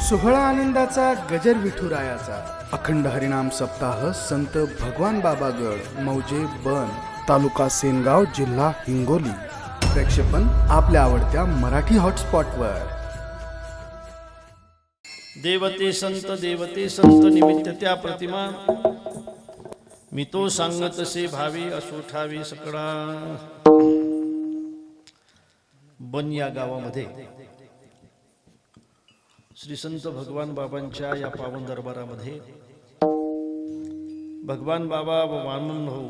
सोहळा आनंदाचा गजर विठुरायाचा अखंड हरिनाम सप्ताह संत भगवान बाबागड मौजे बन तालुका सेनगाव जिल्हा हिंगोली. प्रक्षेपण आपल्या आवडत्या मराठी हॉटस्पॉटवर. देवते संत निमित्त त्या प्रतिमा मी तो सांगतसे भावी असोठावी सकळा. बन या गावामध्ये श्री संत भगवान बाबांच्या या पावन दरबारामध्ये भगवान बाबा व वामन भाऊ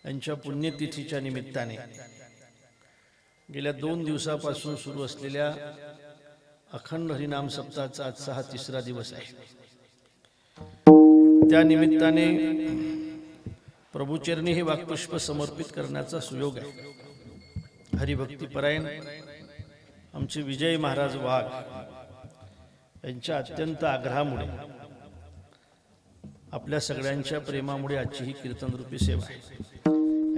यांच्या पुण्यतिथीच्या निमित्ताने गेल्या 2 दिवसापासून सुरू असलेल्या अखंड हरिनाम सप्ताहाचा आजचा हा 3रा दिवस आहे. त्या निमित्ताने प्रभुचरणी हे वाक्पुष्प समर्पित करण्याचा सुयोग आहे. हरिभक्तीपरायण आमचे विजय महाराज वाघ यांच्या अत्यंत आग्रहामुळे आपल्या सगळ्यांच्या प्रेमामुळे आजची ही कीर्तनरूपी सेवा आहे.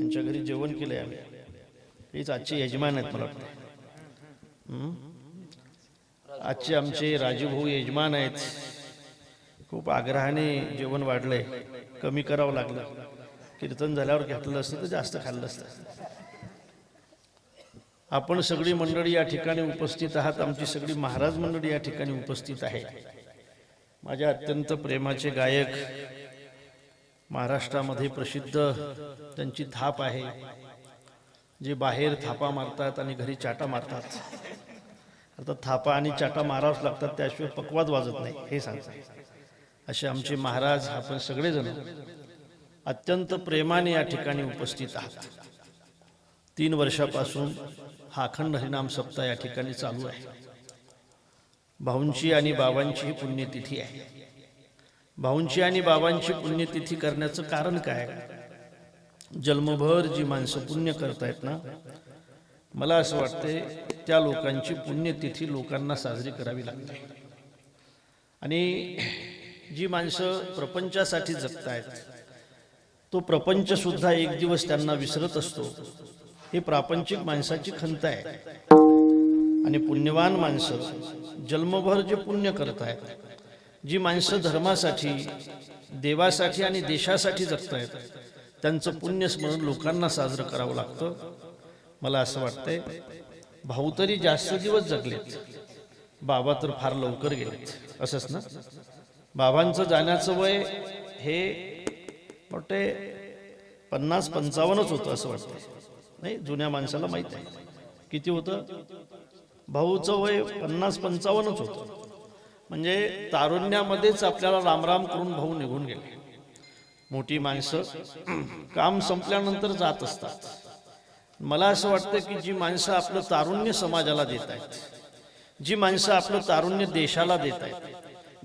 यांच्या घरी जेवण केलंय आम्ही. हेच आजचे यजमान आहेत. मला वाटतं आजचे आमचे राजूभाऊ यजमान आहेत. खूप आग्रहाने जेवण वाढलंय. कमी करावं लागलं. कीर्तन झाल्यावर घेतलं असतं तर जास्त खाल्लं असतं. आपण सगळी मंडळी या ठिकाणी उपस्थित आहात. आमची सगळी महाराज मंडळी या ठिकाणी उपस्थित आहे. माझ्या अत्यंत प्रेमाचे गायक, महाराष्ट्रामध्ये प्रसिद्ध त्यांची थाप आहे. जे बाहेर थापा मारतात आणि घरी चाटा मारतात. आता थापा आणि चाटा मारावंच लागतात, त्याशिवाय पक्वाद वाजत नाही हे सांगतात. असे आमचे महाराज आपण सगळेजण अत्यंत प्रेमाने या ठिकाणी उपस्थित आहात. 3 वर्षापासून हा अखंड हरिनाम सप्ताह या ठिकाणी चालू आहे. भाऊंची आणि बाबांची ही पुण्यतिथी आहे. भाऊंची आणि बाबांची पुण्यतिथी करण्याचं कारण काय? जन्मभर जी माणसं पुण्य करतायत ना, मला असं वाटते त्या लोकांची पुण्यतिथी लोकांना साजरी करावी लागते. आणि जी माणसं प्रपंचासाठी जगतायत तो प्रपंच सुद्धा एक दिवस त्यांना विसरत असतो. ही प्रापंचिक माणसाची खंत आहे. आणि पुण्यवान माणसं जन्मभर जे पुण्य करतायत, जी माणसं धर्मासाठी, देवासाठी आणि देशासाठी जगतायत, त्यांचं पुण्य स्मरण लोकांना साजरं करावं लागतं. मला असं वाटतंय भाऊ तरी जास्त दिवस जगलेत, बाबा तर फार लवकर गेलेत. असंच ना? बाबांचं जाण्याचं वय हे वाटते 50-55च होतं असं वाटतं. नाही, जुन्या माणसाला माहित आहे किती होतं. भाऊचं वय 50-55च होतं. म्हणजे तारुण्यामध्येच आपल्याला रामराम करून भाऊ निघून गेले. मोठी माणसं काम संपल्यानंतर जात असतात. मला असं वाटतं की जी माणसं आपलं तारुण्य समाजाला देत आहेत, जी माणसं आपलं तारुण्य देशाला देत आहेत,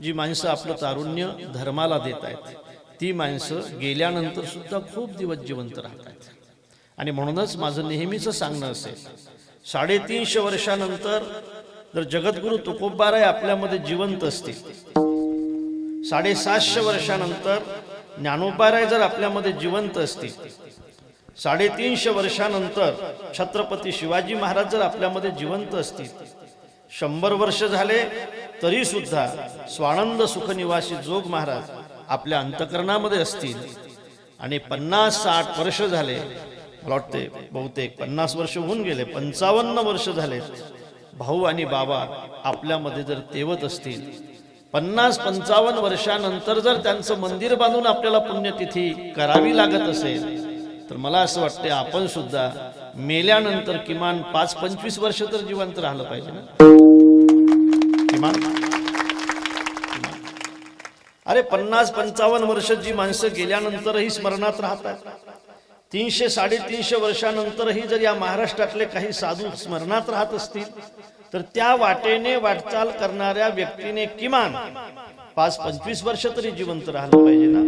जी माणसं आपलं तारुण्य धर्माला देत आहेत, ती माणसं गेल्यानंतर सुद्धा खूप दिवस जिवंत राहतात. आणि म्हणूनच माझं नेहमीच सांगणं असेल, 350 वर्षानंतर जर जगद्गुरु तुकोबाराय आपल्यामध्ये जिवंत असतील, 750 वर्षानंतर ज्ञानोबाराय जर आपल्यामध्ये जिवंत असतील, 350 वर्षानंतर छत्रपती शिवाजी महाराज जर आपल्यामध्ये जिवंत असतील, 100 वर्ष झाले तरी सुद्धा स्वानंद सुखनिवासी जोग महाराज आपल्या अंतकरणामध्ये असतील, आणि 50-60 वर्ष झाले, मला वाटते बहुतेक 50 वर्ष होऊन गेले, 55 वर्ष झाले, भाऊ आणि बाबा आपल्यामध्ये जर तेवत असतील, 50-55 वर्षानंतर जर त्यांचं मंदिर बांधून आपल्याला पुण्यतिथी करावी लागत असेल, तर मला असं वाटते आपण सुद्धा मेल्यानंतर किमान 5-25 वर्ष तर जिवंत राहिलं पाहिजे ना. किमान अरे 50-55 वर्ष जी माणसं गेल्यानंतरही स्मरणात राहतात, 300-350 वर्षानंतरही जर या महाराष्ट्रातले काही साधू स्मरणात राहत असतील, तर त्या वाटेने वाटचाल करणाऱ्या व्यक्तीने किमान 5-25 वर्ष तरी जिवंत राहिलं पाहिजे ना.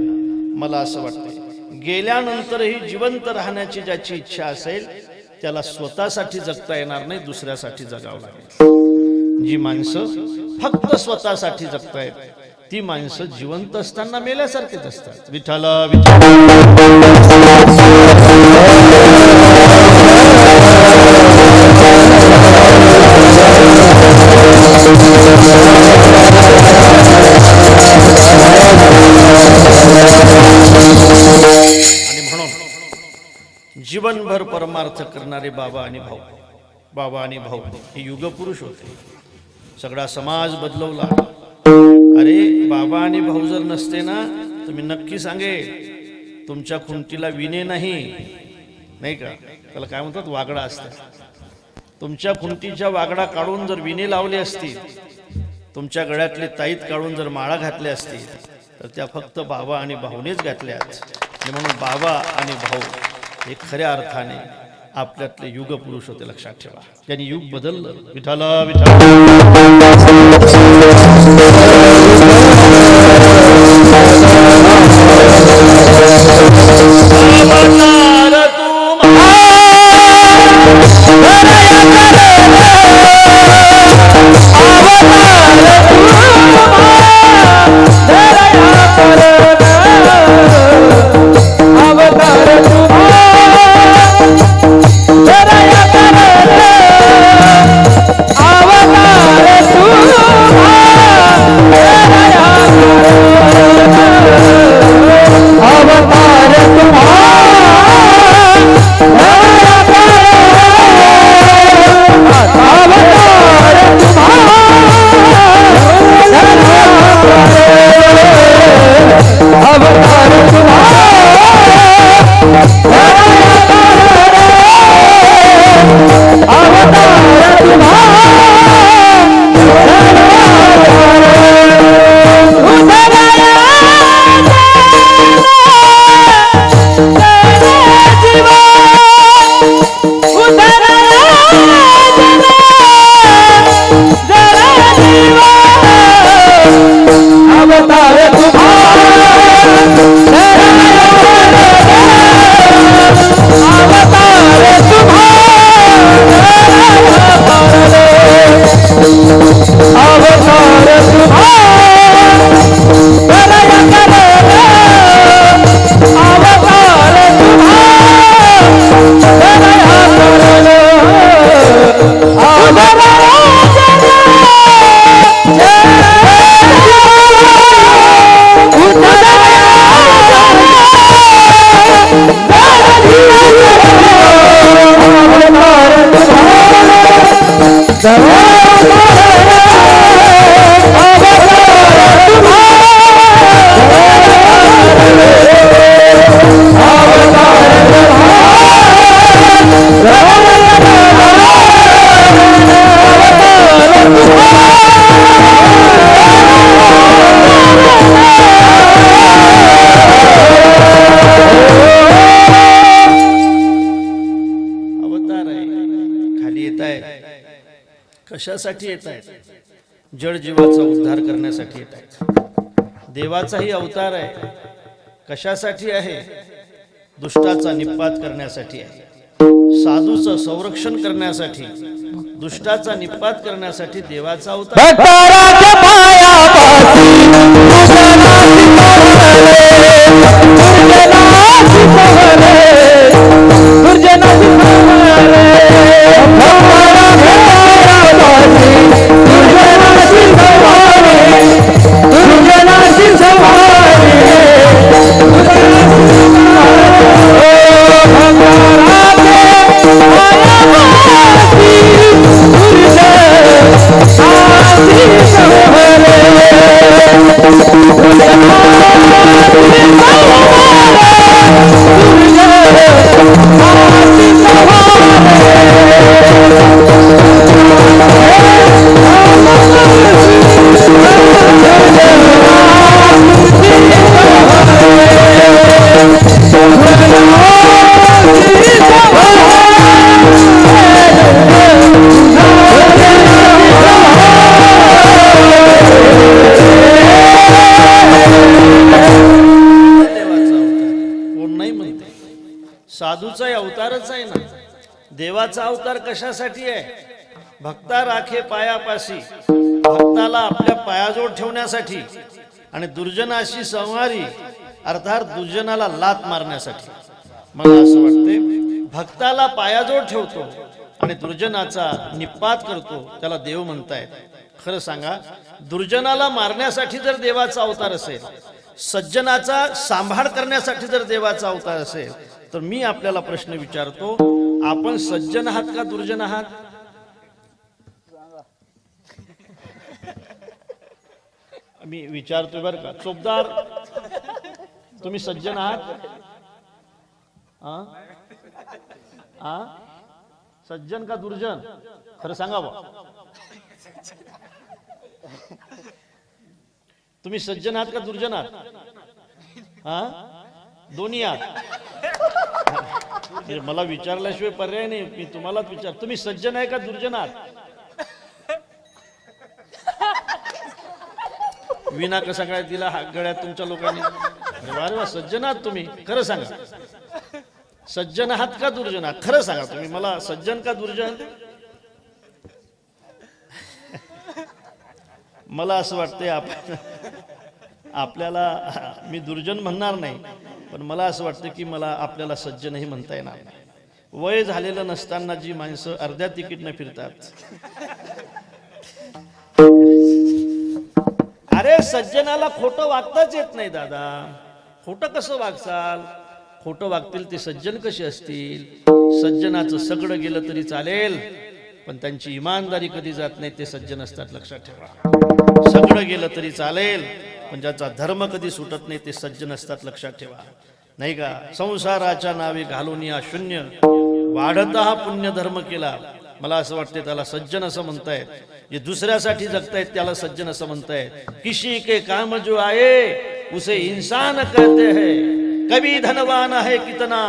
मला असं वाटतं गेल्यानंतरही जिवंत राहण्याची ज्याची इच्छा असेल त्याला स्वतःसाठी जगता येणार नाही, दुसऱ्यासाठी जगावं लागेल. जी माणसं फक्त स्वतःसाठी जगतायत ती माणसं जिवंत असताना मेल्यासारखेच असतात. विठ्ठल विठ्ठल जीवनभर परमार्थ करणारे बाबा आणि भाऊ. बाबा आणि भाऊ हे युगपुरुष होते. सगळा समाज बदलवला. अरे बाबा आणि भाऊ जर नसते ना तर मी नक्की सांगेन तुमच्या खुंटीला विणे नाही का, त्याला काय म्हणतात, वागडा असतं. तुमच्या खुंटीच्या वागडा काढून जर विणे लावले असतील, तुमच्या गळ्यातले ताईत काढून जर माळा घातल्या असतील, तर त्या फक्त बाबा आणि भाऊनेच घातल्या. म्हणून बाबा आणि भाऊ हे खऱ्या अर्थाने आपल्यातले युग पुरुष होते. लक्षात ठेवा, त्यांनी युग बदललं. विठाला विठाला कशासाठी येत आहेत? जड जीवाचा उद्धार करण्यासाठी येत आहेत. देवाचाही अवतार आहे. कशासाठी आहे? दुष्टाचा निपात करण्यासाठी आहे. साधूचं संरक्षण करण्यासाठी, दुष्टाचा निपात करण्यासाठी देवाचा अवतार. साधूचा अवतारच आहे ना. देवाचा अवतार कशासाठी आहे? भक्ता राखे पायापाशी, भक्ताला आपल्या पायाजवळ ठेवण्यासाठी आणि दुर्जनाशी संवारी अर्थात दुर्जनाला लात मारण्यासाठी. मला असं वाटते भक्ताला पायाजवळ ठेवतो आणि दुर्जनाचा निपात करतो, त्याला देव म्हणतायत. खरं सांगा, दुर्जनाला मारण्यासाठी जर देवाचा अवतार असेल, सज्जनाचा सांभाळ करण्यासाठी जर देवाचा अवतार असेल, तर मी आपल्याला प्रश्न विचारतो, आपण सज्जन आहात का दुर्जन आहात? मी विचारतोय बरं का, चोपदार, तुम्ही सज्जन आहात? सज्जन का दुर्जन? खरं सांगा बा, तुम्ही सज्जन आहात का दुर्जन आहात? दोन्ही आहात. मला विचारल्याशिवाय पर्याय नाही, मी तुम्हालाच विचार, तुम्ही सज्जन आहे का दुर्जन आहात? विना कसा काय तिला गळ्यात तुमच्या लोकांनी? अरे वा, सज्जन आहात तुम्ही, खरं सांगा, सज्जन आहात का दुर्जन आहात? खरं सांगा तुम्ही मला, सज्जन का दुर्जन? मला असं वाटतंय आपल्याला, मी दुर्जन म्हणणार नाही, पण मला असं वाटतं की मला आपल्याला सज्जनही म्हणता येणार नाही. वय झालेलं नसताना जी माणसं अर्ध्या तिकीटनं फिरतात, अरे सज्जनाला खोटं वागताच येत नाही दादा. खोटं कसं वागचाल? खोटं वागतील ते सज्जन कसे असतील? सज्जनाचं सगळं गेलं तरी चालेल, पण त्यांची इमानदारी कधी जात नाही, ते सज्जन असतात, लक्षात ठेवा. सगळं गेलं तरी चालेल, पण ज्याचा धर्म कधी सुटत नाही ते सज्जन असतात, लक्षात ठेवा. नाही का, संसाराच्या नावे घालून या शून्य वाढता हा पुण्य धर्म केला. मला असं वाटतं त्याला सज्जन असं म्हणतायत. जे दुसऱ्यासाठी जगतायत त्याला सज्जन असं म्हणतायत. किसी के काम जो आए उसे इंसान कहते हैं. कभी धनवान है कितना,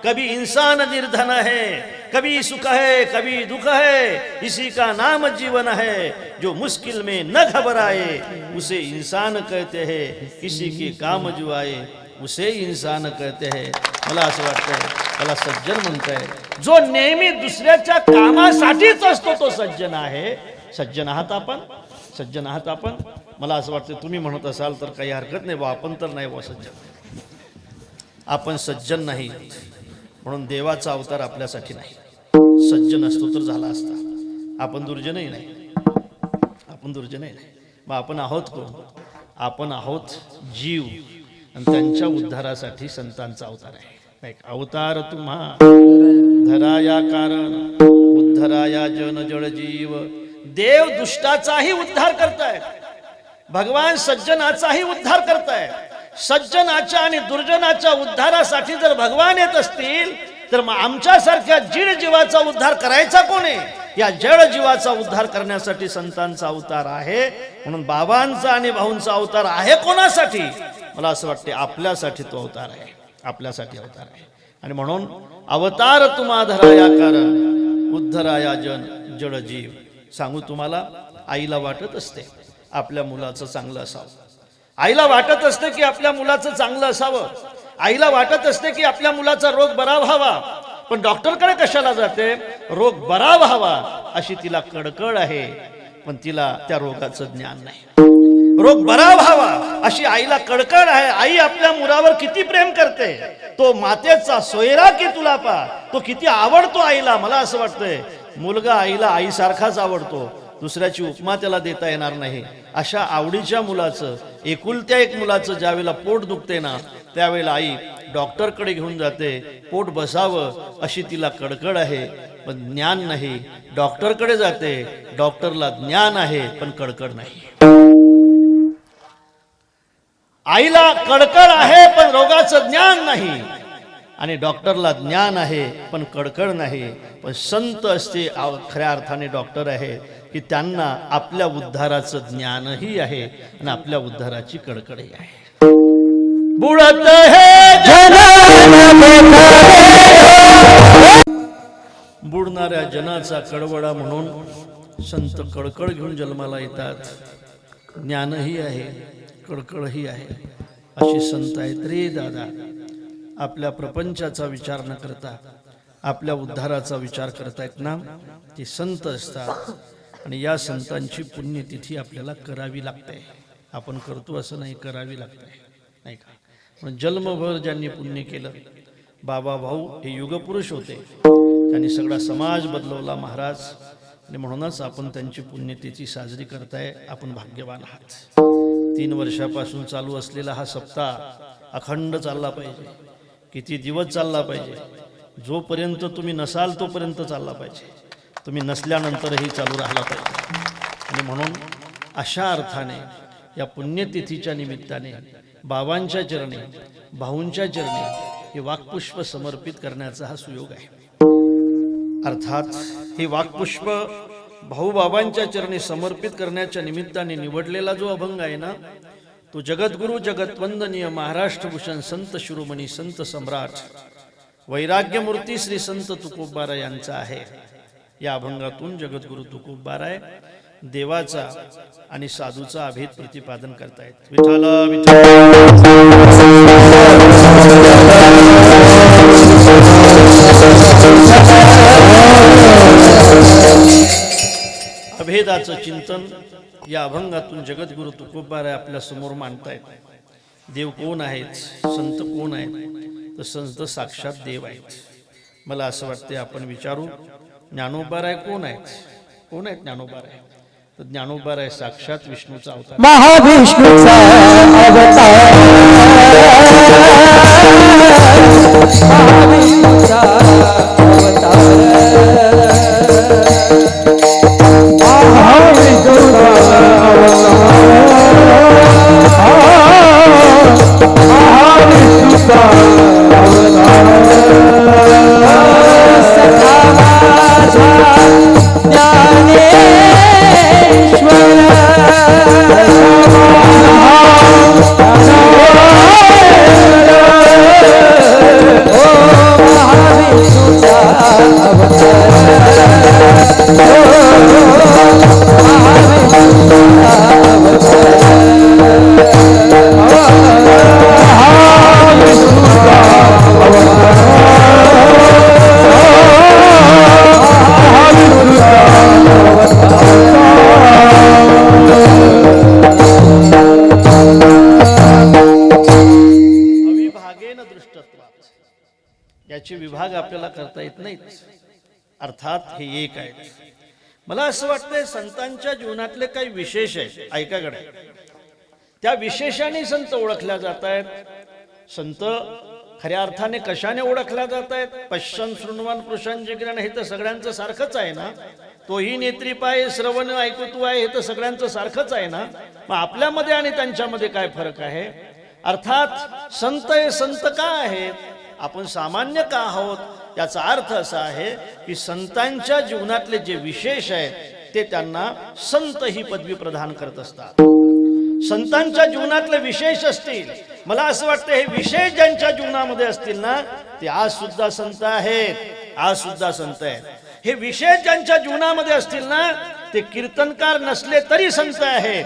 कभी इंसान निर्धन है, कभी सुख है कभी दुख है, इसी का नाम जीवन है. जो मुश्किल में न घबराए उसे इंसान कहते हैं. किसी के काम जो आए उसे इंसान कहते हैं. मला असं वाटतं त्याला सज्जन म्हणताय. जो नेहमी दुसऱ्याच्या कामासाठीच असतो तो सज्जन आहे. सज्जन आहात आपण? सज्जन आहात आपण? मला असं वाटतं तुम्ही म्हणत असाल तर काही हरकत नाही बा, आपण तर नाही बा सज्जन. आपण सज्जन नाही म्हणून देवाचा अवतार आपल्यासाठी नाही. सज्जन असतो तर झाला असता. आपण दुर्जनही नाही, आपण दुर्जनही नाही. मग आपण आहोत कोण? आपण आहोत जीव, आणि त्यांच्या उद्धारासाठी संतांचा अवतार आहे. अवतार तुम्हा धराया कारण उद्धराया जन जड जीव. देव दुष्टाचाही उद्धार करतायत, भगवान सज्जनाचाही उद्धार करतायत. सज्जनाच्या आणि दुर्जनाच्या उद्धारासाठी जर भगवान येत असतील तर मग आमच्यासारख्या जीड जीवाचा उद्धार करायचा कोणी? या जड जीवाचा उद्धार करण्यासाठी संतांचा अवतार आहे. म्हणून बाबांचा आणि भाऊंचा अवतार आहे कोणासाठी? मला असं वाटते आपल्यासाठी तो अवतार आहे, आपल्यासाठी अवतार आहे. आणि म्हणून अवतार तुम्हा धराया कारण उद्धराया जन जड जीव. सांगू तुम्हाला, आईला वाटत असते आपल्या मुलाचं चांगलं असावं. आईला वाटत असते की आपल्या मुलाचं चांगलं असावं. आईला वाटत असते की आपल्या मुलाचा रोग बरा व्हावा. पण डॉक्टरकडे कशाला जाते? रोग बरा व्हावा अशी तिला कडकड आहे, पण तिला त्या रोगाचं ज्ञान नाही. रोग बरा व्हावा अशी आईला कडकड आहे. आई आपल्या मुलावर किती प्रेम करते. तो मातेचा सोयरा की तुला पा, तो किती आवडतो आईला. मला असं वाटतंय मुलगा आईला आईसारखाच आवडतो, दुसऱ्याची उपमा त्याला देता येणार नाही. अशा आवडीच्या मुलाचं, एकुलत्या एक मुलाचं ज्यावेळेला पोट दुखते ना, त्यावेळेला आई डॉक्टरकडे घेऊन जाते. पोट बसावं अशी तिला कडकड आहे, पण ज्ञान नाही. डॉक्टरकडे जाते, डॉक्टरला ज्ञान आहे पण कडकड नाही. आईला कडकड आहे पण रोगाचं ज्ञान नाही, आणि डॉक्टरला ज्ञान आहे पण कडकड नाही. पण संत असते खऱ्या अर्थाने डॉक्टर आहे की त्यांना आपल्या उद्धाराचं ज्ञानही आहे आणि आपल्या उद्धाराची कडकडही आहे. बुडत हे बुडणाऱ्या जनाचा कडवडा म्हणून संत कडकड घेऊन जन्माला येतात. ज्ञानही आहे, कडकडही आहे. अशी संत आहेत रे दादा. आपल्या प्रपंचाचा विचार न करता आपल्या उद्धाराचा विचार करतायत ना, ते संत असतात. आणि या संतांची पुण्यतिथी आपल्याला करावी लागते. आपण करतो असं नाही, करावी लागते, नाही का? पण जन्मभर ज्यांनी पुण्य केलं, बाबा भाऊ हे युगपुरुष होते. त्यांनी सगळा समाज बदलवला महाराज, आणि म्हणूनच आपण त्यांची पुण्यतिथी साजरी करताय. आपण भाग्यवान आहात. 3 वर्षापासून चालू असलेला हा सप्ताह अखंड चालला पाहिजे. किती दिवस चालला पाहिजे? जोपर्यंत तुम्ही नसाल तोपर्यंत चालला पाहिजे, तुम्ही नसल्यानंतरही चालू राहिला पाहिजे. आणि म्हणून अशा अर्थाने या पुण्यतिथीच्या निमित्ताने बाबांच्या चरणी, भाऊंच्या चरणी हे वाक्पुष्प समर्पित करण्याचा हा सुयोग आहे. अर्थात हे वाक्पुष्प भाऊ बाबांच्या चरणी समर्पित करण्याच्या निमित्ताने निवडलेला जो अभंग आहे ना, तो जगद्गुरु जगतवंदनीय महाराष्ट्रभूषण संत शिरोमणी संत सम्राट वैराग्यमूर्ती श्री संत तुकोबाराय यांचा आहे. या अभंगातून जगद्गुरु तुकोबाराय देवाचा आणि साधूचा अभेद प्रतिपादन करतायत. विठ्ठल अभेदाचं चिंतन या अभंगातून जगद्गुरु तुकोबाराय आपल्या समोर मांडतायत. देव कोण आहेत, संत कोण आहेत? तर संत साक्षात देव आहेत. मला असं वाटते आपण विचारू, ज्ञानोबाराय कोण आहेत? कोण आहेत ज्ञानोबाराय? तर ज्ञानोबाराय साक्षात विष्णूचा अवतार, महाविष्णूचा अवतार, महाविष्णूचा याचे विभाग आपल्याला करता येत नाहीत. अर्थात हे एक आहे. मला असं वाटतंय संतांच्या जीवनातले काही विशेष आहेत, ऐकाकडे त्या विशेषाने संत ओळखल्या जात आहेत. संत खऱ्या अर्थाने कशाने ओळखल्या जात आहेत? पश्चन शृण्वान पुरुषां जिग्राण, हे तर सगळ्यांचं सारखंच आहे ना. तोही नेत्री पाय श्रवण ऐकतू आहे, हे तर सगळ्यांचं सारखंच आहे ना. मग आपल्यामध्ये आणि त्यांच्यामध्ये काय फरक आहे? अर्थात संत हे संत का आहेत, आपण सामान्य का आहोत? याचा अर्थ असा आहे की संतांच्या जीवनातले जे विशेष आहेत ते त्यांना संत ही पदवी प्रदान करत असतात. संतांच्या जीवनातले विशेष असतील, मला असं वाटतं हे विशेष ज्यांच्या जीवनामध्ये असतील ना, ते आज सुद्धा संत आहेत, आज सुद्धा संत आहेत. हे विशेष ज्यांच्या जीवनामध्ये असतील ना, ते कीर्तनकार नसले तरी संत आहेत,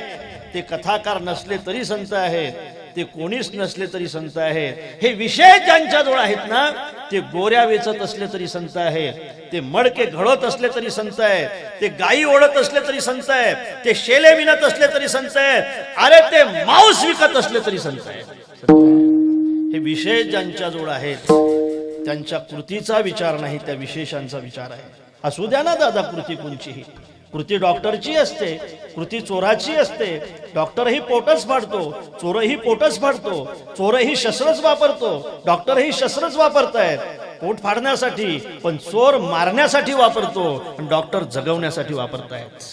ते कथाकार नसले तरी संत आहेत, ते कोणीच नसले तरी संत आहेत. हे विशेष ज्यांच्याजवळ आहेत ना, ते गोऱ्या वेचत असले तरी संत आहेत, ते मडके घडत असले तरी संत आहेत, ते गायी ओढत असले तरी संत आहेत, ते शेले विणत असले तरी संत आहेत, अरे ते मांस विकत असले तरी संत आहेत. हे विशेष ज्यांच्याजवळ आहेत त्यांच्या कृतीचा विचार नाही, त्या विशेषांचा विचार आहे. असू द्या ना दादा कृती कोणचीही, कृती डॉक्टरची असते, कृती चोराची असते. डॉक्टरही पोटच फाडतो, चोरही पोटच फाडतो, चोरही शस्त्रच वापरतो, डॉक्टरही शस्त्रच वापरतायत पोट फाडण्यासाठी, पण चोर मारण्यासाठी वापरतो, डॉक्टर जगवण्यासाठी वापरतायत.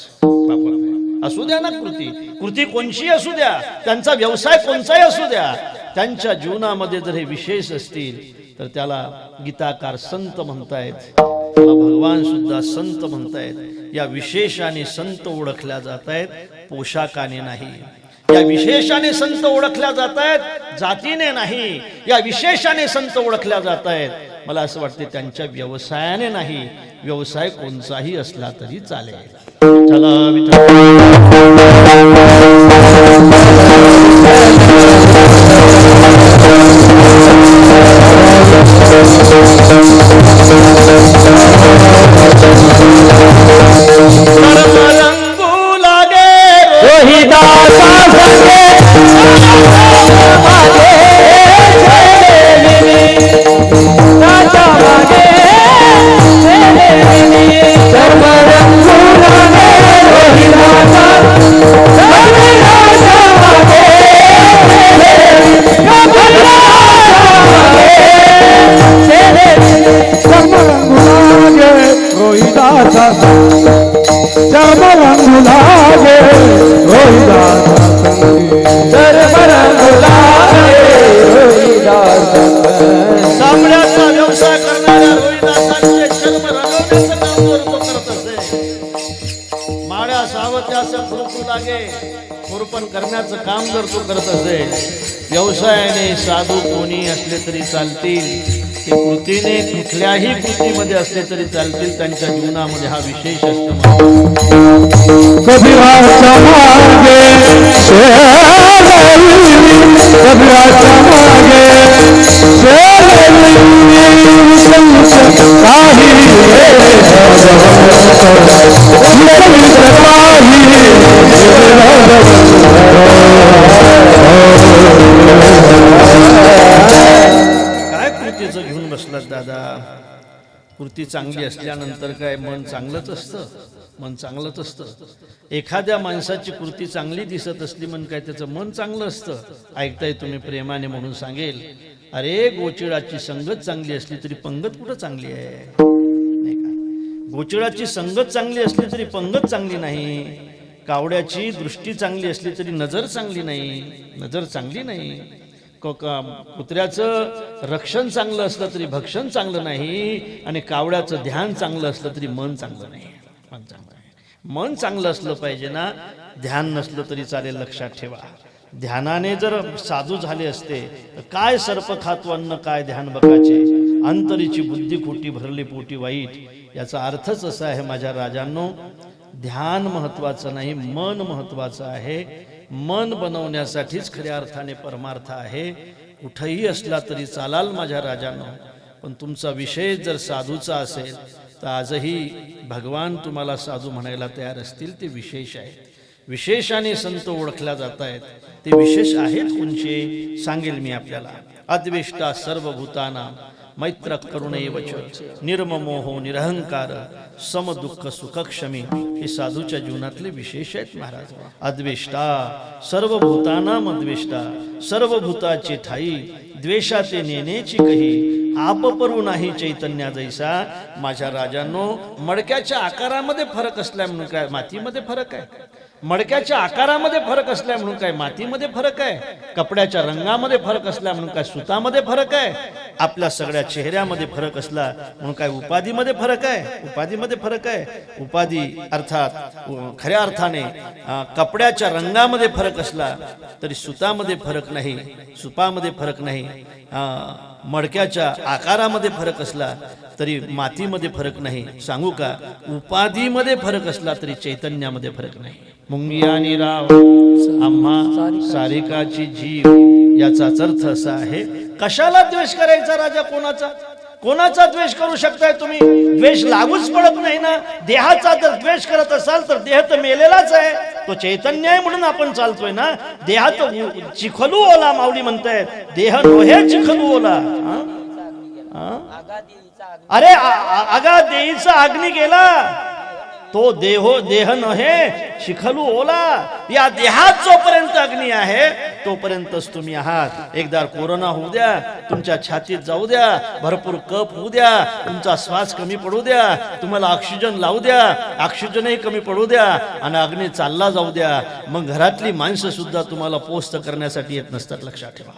असू द्या ना कृती, कृती कोणची असू द्या, त्यांचा व्यवसाय कोणचाही असू द्या, त्यांच्या जीवनामध्ये जर हे विशेष असतील तर त्याला गीताकार संत म्हणतायत, त्याला भगवान सुद्धा संत म्हणतायत. या विशेषाने संत ओळखल्या जात आहेत, पोशाखाने नाही. या विशेषाने संत ओळखल्या जात आहेत, जातीने नाही. या विशेषाने संत ओळखल्या जात आहेत, मला असं वाटते त्यांच्या व्यवसायाने नाही. व्यवसाय कोणताही असला तरी चालेल. चला खोरपण करण्याचं काम जर तो करत असेल, व्यवसायाने साधू कोणी असले तरी चालतील, ते कृतीने कुठल्याही कृतीमध्ये असले तरी चालतील, त्यांच्या जीवनामध्ये हा विशेष असतो. कबीराच्या मागे कबीराच्या काय कृतीचं घेऊन बसलात दादा? कृती चांगली असल्यानंतर काय मन चांगलंच असतं? मन चांगलंच असतं. एखाद्या माणसाची कृती चांगली दिसत असली म्हणून काय त्याचं मन चांगलं असतं? ऐकताय तुम्ही प्रेमाने म्हणून सांगेल, अरे गोचिडाची संगत चांगली असली तरी पंगत कुठं चांगली आहे? नाही का? गोचिडाची संगत चांगली असली तरी पंगत चांगली नाही. कावड्याची दृष्टी चांगली असली तरी नजर चांगली नाही. नजर चांगली नाही. कुत्र्याचं रक्षण चांगलं असलं तरी भक्षण चांगलं नाही. आणि कावड्याचं ध्यान चांगलं असलं तरी मन चांगलं नाही. मन चांगलं नाही. मन चांगलं असलं पाहिजे ना. ध्यान नसलं तरी चालेल, लक्षात ठेवा. ध्यानाने जर साधू झाले असते तर काय सर्प खातो अन्न काय ध्यान बकाचे, अंतरीची बुद्धी खोटी भरली पोटी वाईट. याचा अर्थच असा आहे माझ्या राजांनो, ध्यान महत्वाचं नाही, मन महत्वाचं आहे. मन बनवण्यासाठीच खऱ्या अर्थाने परमार्थ आहे. कुठेही असला तरी चालाल माझ्या राजांनो, पण तुमचा विषय जर साधूचा असेल तर आजही भगवान तुम्हाला साधू म्हणायला तयार असतील. ते विशेष आहेत. विशेषाने संत ओळखल्या जात आहेत. ते विशेष आहेत कोणचे सांगेल मी आपल्याला. अद्वेष्टा सर्वभूतानां मैत्र करुणैवच निर्ममोहो निरहंकार सम दुःख सुखक्षमी. हे साधूच्या जीवनातले विशेष आहेत महाराज. अद्वेष्टा सर्वभूतानां अद्वेष्टा, सर्वभूताचे ठाई द्वेषाते नेनेची कही, आपपरू नाही चैतन्या जैसा. माझ्या राजांनो, मडक्याच्या आकारामध्ये फरक असल्या म्हणून काय मातीमध्ये फरक आहे? मडक्याच्या आकारामध्ये फरक असल्या म्हणून काय मातीमध्ये फरक आहे? कपड्याच्या रंगामध्ये फरक असल्या म्हणून काय सुतामध्ये फरक आहे? आपल्या सगळ्या चेहऱ्यामध्ये फरक असला म्हणून काय उपाधीमध्ये फरक आहे? उपाधीमध्ये फरक आहे. उपाधी अर्थात खऱ्या अर्थाने कपड्याच्या रंगामध्ये फरक असला तरी सुतामध्ये फरक नाही, सुपामध्ये फरक नाही. मडक्याच्या आकारामध्ये फरक असला तरी मातीमध्ये फरक नाही. सांगू का, उपाधीमध्ये फरक असला तरी चैतन्यामध्ये फरक नाही. मुंगी आणि राव आम्हा सारिकाची जीव, याचाच अर्थ असा आहे. कशाला द्वेष करायचा राजा? कोणाचा कोणाचा द्वेष करू शकताय तुम्ही? द्वेष लागूच पडत नाही ना. देहाचा जर द्वेष करत असाल तर देह तर मेलेलाच आहे, तो चैतन्य आहे म्हणून आपण चालतोय ना. देहात चिखलू ओला माऊली म्हणतायत, देह नोहे चिखलू ओला. अरे आगा देईचा अग्नी गेला, तो देह नहे शिखलू ओला. या देहात जोपर्यंत अग्नी आहे तोपर्यंतच तुम्ही आहात. एकदा कोरोना होऊ द्या, तुमच्या छातीत जाऊ द्या, भरपूर कफ होऊ द्या, तुमचा श्वास कमी पडू द्या, तुम्हाला ऑक्सिजन लावू द्या, ऑक्सिजनही कमी पडू द्या, आणि अग्नी चालला जाऊ द्या. मग घरातली माणसं सुद्धा तुम्हाला पोस्ट करण्यासाठी येत नसतात. लक्षात ठेवा,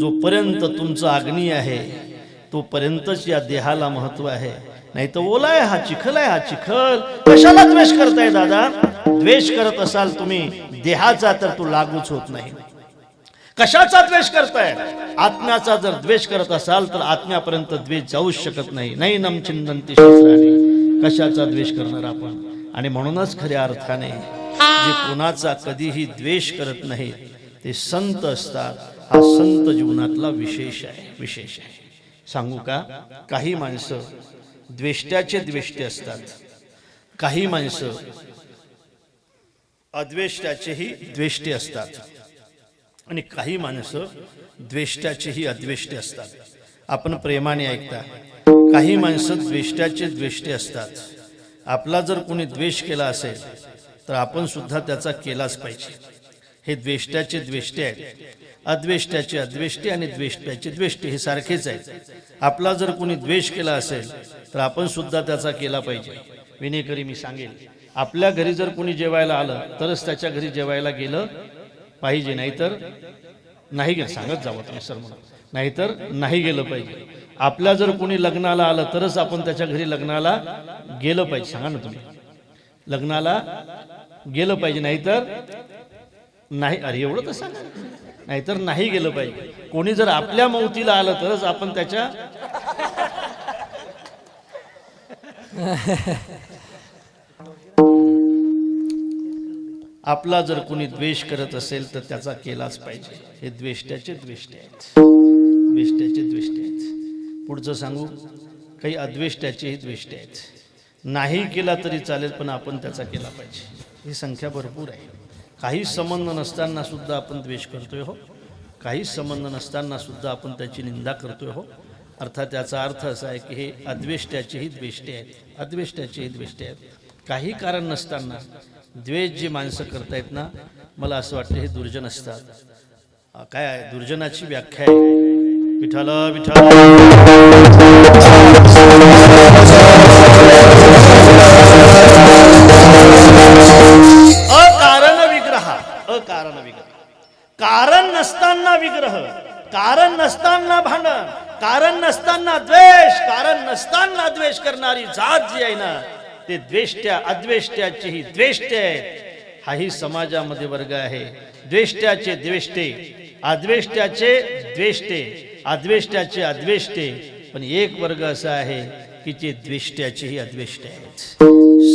जोपर्यंत तुमचा अग्नी आहे तोपर्यंतच या देहाला महत्व आहे. नाही तर ओला आहे, हा चिखल आहे. हा चिखल कशाला द्वेष करताय दादा? द्वेष करत असाल तुम्ही देहाचा तर तो लागूच होत नाही. कशाचा द्वेष करताय? आत्म्याचा जर द्वेष करत असाल तर आत्म्यापर्यंत द्वेष जाऊच शकत नाही. नैनम चिंतन्ति शास्त्राणि. कशाचा द्वेष करणार आपण? आणि म्हणूनच खऱ्या अर्थाने जे कोणाचा कधीही द्वेष करत नाही ते संत असतात. हा संत जीवनातला विशेष आहे. विशेष आहे. सांगू का, काही माणसं द्वेष्ट्याचे द्वेष्टे असतात, काही माणसं अद्वेष्ट्याचेही द्वेष्टे असतात, आणि काही माणसं द्वेष्ट्याचेही अद्वेष्टे असतात. आपण प्रेमाने ऐकता, काही माणसं द्वेष्ट्याचे द्वेष्टे असतात. आपला जर कोणी द्वेष केला असेल तर आपण सुद्धा त्याचा केलाच पाहिजे. हे द्वेष्ट्याचे द्वेष्टे आहेत. अद्वेष्ट्याचे अद्वेष्टे आणि द्वेष्ट्याचे द्वेष्टे हे सारखेच आहेत. आपला जर कोणी द्वेष केला असेल तर आपण सुद्धा त्याचा केला पाहिजे. विनेकरी मी सांगेल, आपल्या घरी जर कोणी जेवायला आलं तरच त्याच्या घरी जेवायला गेलं पाहिजे, नाहीतर नाही गेलं. सांगत जावं तुम्ही सर म्हणून, नाहीतर नाही गेलं पाहिजे. आपल्या जर कोणी लग्नाला आलं तरच आपण त्याच्या घरी लग्नाला गेलं पाहिजे. सांगा ना तुम्ही, लग्नाला गेलं पाहिजे, नाहीतर नाही. अरे एवढं तर सांगा, नाहीतर नाही गेलं पाहिजे. कोणी जर आपल्या मौतीला आलं तरच आपण त्याच्या आपला जर कोणी द्वेष करत असेल तर त्याचा केलाच पाहिजे. हे द्वेष्ट्याचे द्वेष्टे आहेत, द्वेष्ट्याचे द्वेष्टे आहेत. पुढचं सांगू, काही अद्वेष्ट्याचेही द्वेष्टे आहेत. नाही केला तरी चालेल पण आपण त्याचा केला पाहिजे. ही संख्या भरपूर आहे. काही संबंध नसताना सुद्धा आपण द्वेष करतोय हो, काही संबंध नसताना सुद्धा आपण त्याची निंदा करतोय हो. अर्थात याचा अर्थ असा आहे की हे अद्वेष्ट्याचेही द्वेष्टे आहेत, अद्वेष्ट्याचेही द्वेष्टे आहेत. काही कारण नसताना द्वेष जी माणसं करतायत ना, मला असं वाटतं हे दुर्जन असतात. काय आहे दुर्जनाची व्याख्या आहे? विठ्ठल विठ्ठल अकारण विग्रह, अकारण विग्रह. कारण नसताना विग्रह, कारण नसताना भांडण, कारण नसताना द्वेष, कारण नसताना द्वेष करणारी जात जी आहे ना, ते द्वेष्ट्या अद्वेष्ट्याचेही द्वेष्टे आहेत. हाही समाजामध्ये वर्ग आहे. द्वेष्ट्याचे द्वेष्टे, अद्वेष्ट्याचे द्वेष्टे, अद्वेष्ट्याचे अद्वेष्टे. पण एक वर्ग असा आहे की जे द्वेष्ट्याचेही अद्वेष्टे आहेत.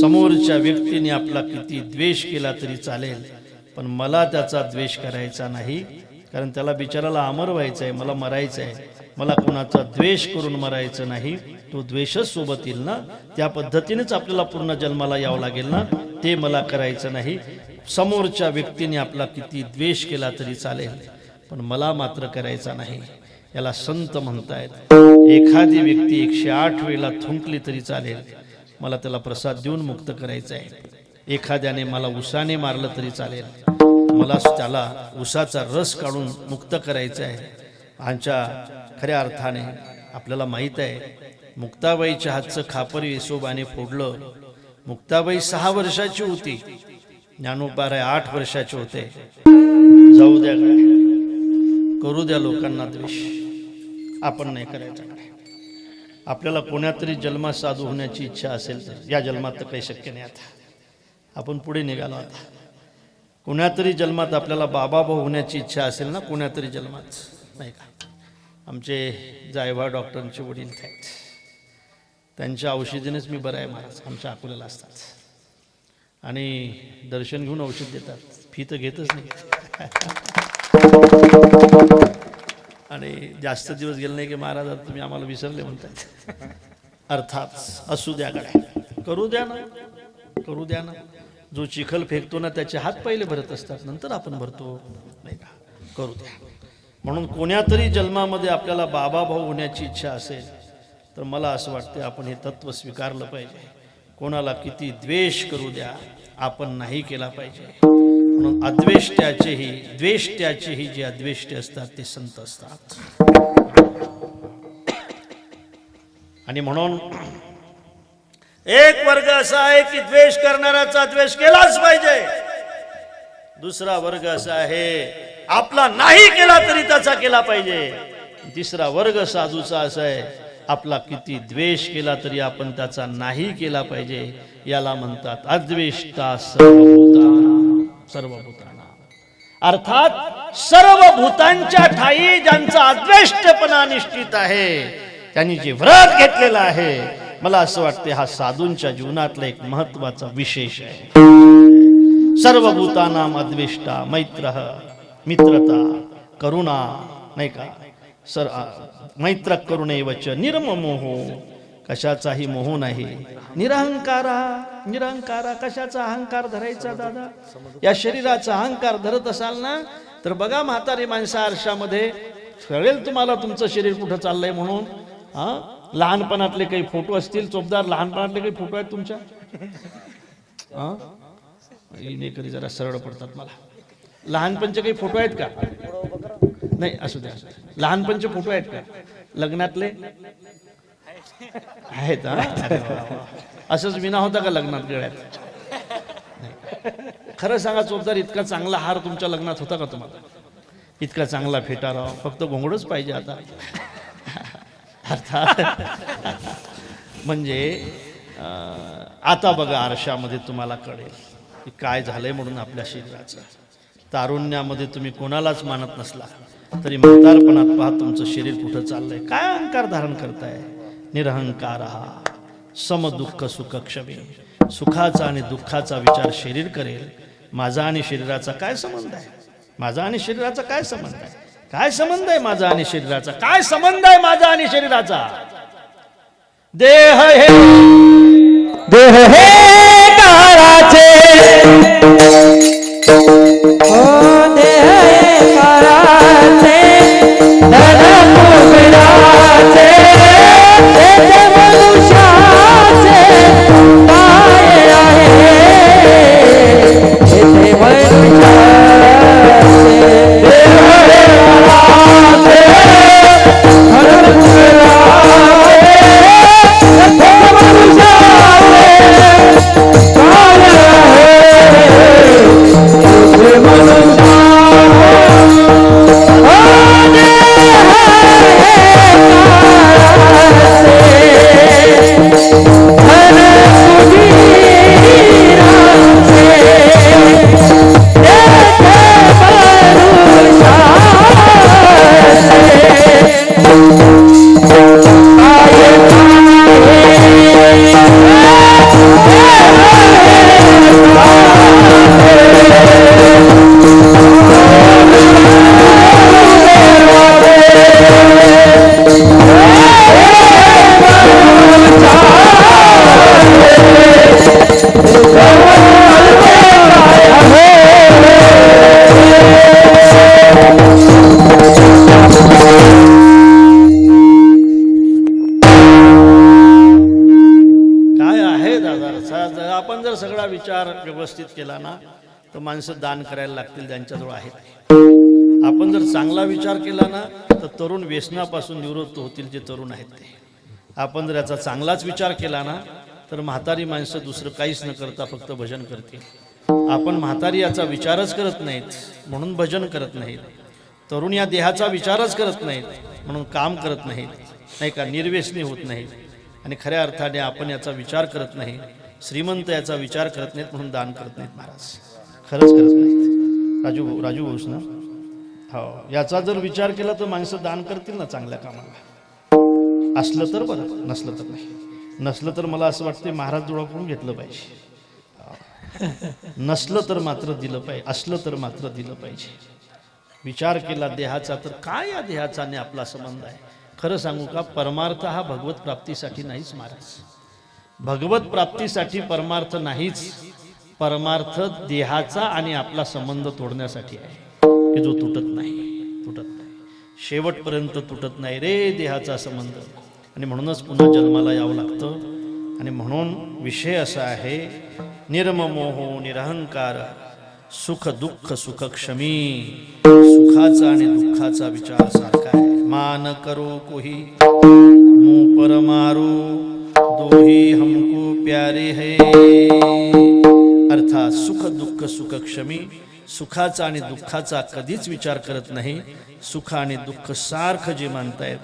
समोरच्या व्यक्तीने आपला किती द्वेष केला तरी चालेल, पण मला त्याचा द्वेष करायचा नाही, कारण त्याला बिचाराला अमर व्हायचं आहे, मला मरायचं आहे. मला कोणाचा द्वेष करून मरायचं नाही. तो द्वेषच सोबत येईल ना, त्या पद्धतीनेच आपल्याला पूर्ण जन्माला यावं लागेल ना, ते मला करायचं नाही. समोरच्या व्यक्तीने आपला किती द्वेष केला तरी चालेल, पण मला मात्र करायचा नाही. याला संत म्हणतायत. एखादी व्यक्ती 108 वेळा थुंकली तरी चालेल, मला त्याला प्रसाद देऊन मुक्त करायचं आहे. एखाद्याने मला उसाने मारलं तरी चालेल, मला त्याला उसाचा रस काढून मुक्त करायचं आहे. आमच्या खऱ्या अर्थाने आपल्याला माहीत आहे, मुक्ताबाईच्या हातचं खापर येसोबाने फोडलं. मुक्ताबाई 6 वर्षाची होती, ज्ञानोबा 8 वर्षाचे होते. जाऊ द्या, करू द्या लोकांना द्वेष, आपण नाही करायचा. आपल्याला कोणातरी जन्मात साधू होण्याची इच्छा असेल तर, या जन्मात तर काही शक्य नाही. आता आपण पुढे निघालो. आता कोणातरी जन्मात आपल्याला बाबाभाऊ होण्याची इच्छा असेल ना, कोणातरी जन्मात, नाही का? आमचे जायभा डॉक्टरांचे वडील आहेत, त्यांच्या औषधीनेच मी बरं आहे महाराज. आमच्या अकोल्याला असतात आणि दर्शन घेऊन औषध देतात, फी तर घेतच नाही. आणि जास्त दिवस गेले नाही की महाराज तुम्ही आम्हाला विसरले म्हणतात. अर्थात असू द्या, गड्या करू द्या ना, करू द्या ना. जो चिखल फेकतो ना त्याचे हात पहिले भरत असतात, नंतर आपण भरतो, नाही का? करू द्या. म्हणून कोण्यातरी जन्मामध्ये आपल्याला बाबा भाऊ होण्याची इच्छा असेल तर मला असं वाटतं आपण हे तत्व स्वीकारलं पाहिजे. कोणाला किती द्वेष करू द्या, आपण नाही केला पाहिजे. म्हणून अद्वेष्ट्याचेही द्वेष्ट्याचेही जे अद्वेष्टे असतात ते संत असतात. आणि म्हणून एक वर्ग असा आहे की द्वेष करणाऱ्याचा द्वेष केलाच पाहिजे. दुसरा वर्ग असा आहे आपला नाही केला तरी त्याचा केला पाहिजे. तिसरा वर्ग साधूचा असा आहे, आपला किती द्वेष केला तरी आपण त्याचा नाही केला पाहिजे. याला म्हणतात अद्वेष्टा सर्वभूताना. अर्थात सर्व भूतांच्या ठाई ज्यांचा अद्वेष्टपणा निश्चित आहे, त्यांनी जे व्रत घेतलेलं आहे, मला असं वाटते हा साधूंच्या जीवनातला एक महत्वाचा विशेष आहे. सर्वभूतानाम अद्वेष्टा मैत्रः, मित्रता, करुणा, नाही का? मैत्र करुणेवच निर्ममोहो, कशाचाही मोह नाही. निरहंकारा, निरहंकारा, कशाचा अहंकार धरायचा दादा? या शरीराचा अहंकार धरत असाल ना तर बघा म्हातारी माणसं आरशामध्ये, कळेल तुम्हाला तुमचं शरीर कुठं चाललंय म्हणून. लहानपणातले काही फोटो असतील चोपदार, लहानपणातले काही फोटो आहेत तुमच्या? कधी जरा सरळ पडतात मला. लहानपणचे काही फोटो आहेत का? नाही, असू द्या. लहानपणचे फोटो आहेत का लग्नातले? आहेत. असंच विना होता का लग्नात गळ्यात? खरं सांगा चोपदार, इतका चांगला हार तुमच्या लग्नात होता का तुम्हाला? इतका चांगला फेटा राव, फक्त घोंगडच पाहिजे आता. अर्थात म्हणजे आता बघा आरशामध्ये तुम्हाला कळेल की काय झालंय म्हणून आपल्या शरीराचं. तारुण्यामध्ये तुम्ही कोणालाच मानत नसला तरी म्हातारपणात पहा तुमचं शरीर कुठं चाललंय. काय अहंकार धारण करताय. निरहंकार सम दुःख सुख क्षमी. सुखाचा आणि दुःखाचा विचार शरीर करेल. माझा आणि शरीराचा काय संबंध आहे. माझा आणि शरीराचा काय संबंध आहे. काय संबंध आहे माझा आणि शरीराचा. काय संबंध आहे माझा आणि शरीराचा. देह हे देह हे काराचे ओ देह हे काराचे धन कुबेराचे तेथे मनुष्याचे काय आहे. तेथे मनुष्याचे देह हे काराचे धन कुबेराचे तेथे मनुष्याचे काय आहे. तेथे मनुष्याचे व्यवस्थित केला ना तर माणसं दान करायला लागतील ज्यांच्याजवळ आहेत. आपण जर चांगला विचार केला ना तर तरुण व्यसनापासून निवृत्त होतील जे तरुण आहेत ते. आपण जर याचा चांगलाच विचार केला ना तर म्हातारी माणसं दुसरं काहीच न करता फक्त भजन करतील. आपण म्हातारी याचा विचारच करत नाहीत म्हणून भजन करत नाहीत. तरुण या देहाचा विचारच करत नाहीत म्हणून काम करत नाहीत, नाही का, निर्व्यसनी होत नाहीत. आणि खऱ्या अर्थाने आपण याचा विचार करत नाही, श्रीमंत याचा विचार करत नाहीत म्हणून दान करत नाहीत महाराज. खरंच करत नाहीत. राजू भाऊस ना, हो, याचा जर विचार केला तर माणसं दान करतील ना चांगल्या कामाला. असलं तर बरं, नसलं तर नाही. नसलं तर मला असं वाटतं महाराज जोडाकडून घेतलं पाहिजे. नसलं तर मात्र दिलं पाहिजे, असलं तर मात्र दिलं पाहिजे. विचार केला देहाचा तर काय या देहाचा आणि आपला संबंध आहे. खरं सांगू का, परमार्थ हा भगवत प्राप्तीसाठी नाहीच महाराज. भगवत प्राप्तीसाठी परमार्थ नाहीच. परमार्थ देहाचा आणि आपला संबंध तोडण्यासाठी आहे की जो तुटत नाही, शेवटपर्यंत तुटत नाही रे देहाचा संबंध. आणि म्हणूनच पुन्हा जन्माला यावं लागतं. आणि म्हणून विषय असा आहे, निर्ममोहो निरहंकार, सुख दुःख सुख क्षमी. सुखाचा आणि दुःखाचा विचार सारखा आहे. मान करो कोही मुँह पर मारो, दोही हमको प्यारे है. अर्थात सुख दुःख सुख क्षमी. सुखाचा आणि दुःखाचा कधीच विचार करत नाही. सुख आणि दुःख सारखं जे मानतायत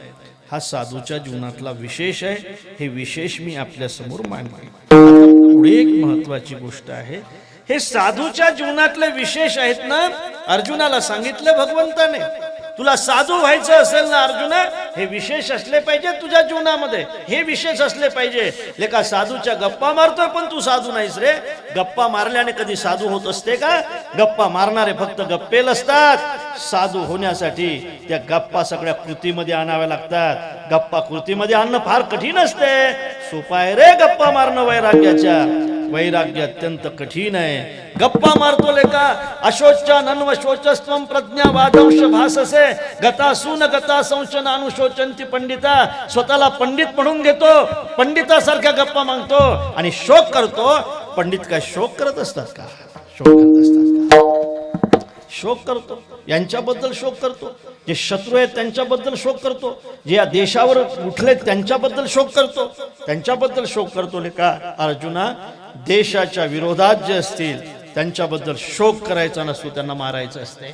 हा साधूच्या जीवनातला विशेष आहे. हे विशेष मी आपल्या समोर मांडले. पुढे एक महत्वाची गोष्ट आहे. हे साधूच्या जीवनातले विशेष आहेत ना, अर्जुनाला सांगितलं भगवंताने, तुला साधू व्हायचं असेल ना अर्जुना, हे विशेष असले पाहिजे तुझ्या जीवनामध्ये. हे विशेष असले पाहिजे. लेका साधूच्या गप्पा मारतोय पण तू साधू नाहीस रे. गप्पा मारल्याने कधी साधू होत असते का? गप्पा मारणारे फक्त गप्पेल असतात. साधू होण्यासाठी त्या गप्पा सगळ्या कृतीमध्ये आणाव्या लागतात. गप्पा कृतीमध्ये आणणं फार कठीण असते. सोपं आहे रे गप्पा मारणं वैराग्याच्या. वैराग्य अत्यंत कठीण आहे. गप्पा मारतो लेका, अशोच्या नन्व शोचस्त्वं प्रज्ञावादंश भाससे, गतासून गता संशन अनुशोचंती पंडिता. स्वतःला पंडित म्हणून घेतो, पंडितासारख्या गप्पा मागतो आणि शोक करतो. पंडित काय शोक करत असतात का? शोक करत असतात का? शोक करतो, यांच्याबद्दल शोक करतो. जे शत्रू आहेत त्यांच्याबद्दल शोक करतो. जे या देशावर उठले त्यांच्याबद्दल शोक करतो, त्यांच्याबद्दल शोक करतो. लेका अर्जुना, देशाच्या विरोधात जे असतील त्यांच्याबद्दल शोक करायचा नसतो, त्यांना मारायचं असते.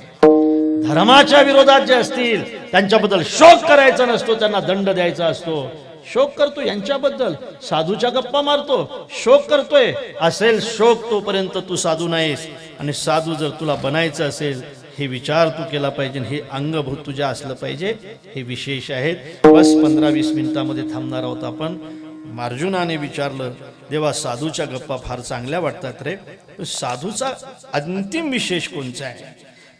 धर्माच्या विरोधात जे असतील त्यांच्याबद्दल शोक करायचा नसतो, त्यांना दंड द्यायचा असतो. शोक करतो यांच्याबद्दल, साधूच्या गप्पा मारतो, शोक करतोय. असेल शोक तोपर्यंत तू साधू नाहीस. आणि साधू जर तुला बनायचं असेल, हे विचार तू केला पाहिजे, हे अंगभूत तुझ्या असलं पाहिजे. हे विशेष आहेत. बस 15-20 मिनिटामध्ये थांबणार आहोत आपण. अर्जुनाने विचारलं, देवा साधूच्या गप्पा फार चांगल्या वाटतात रे, साधूचा अंतिम विशेष कोणचा आहे,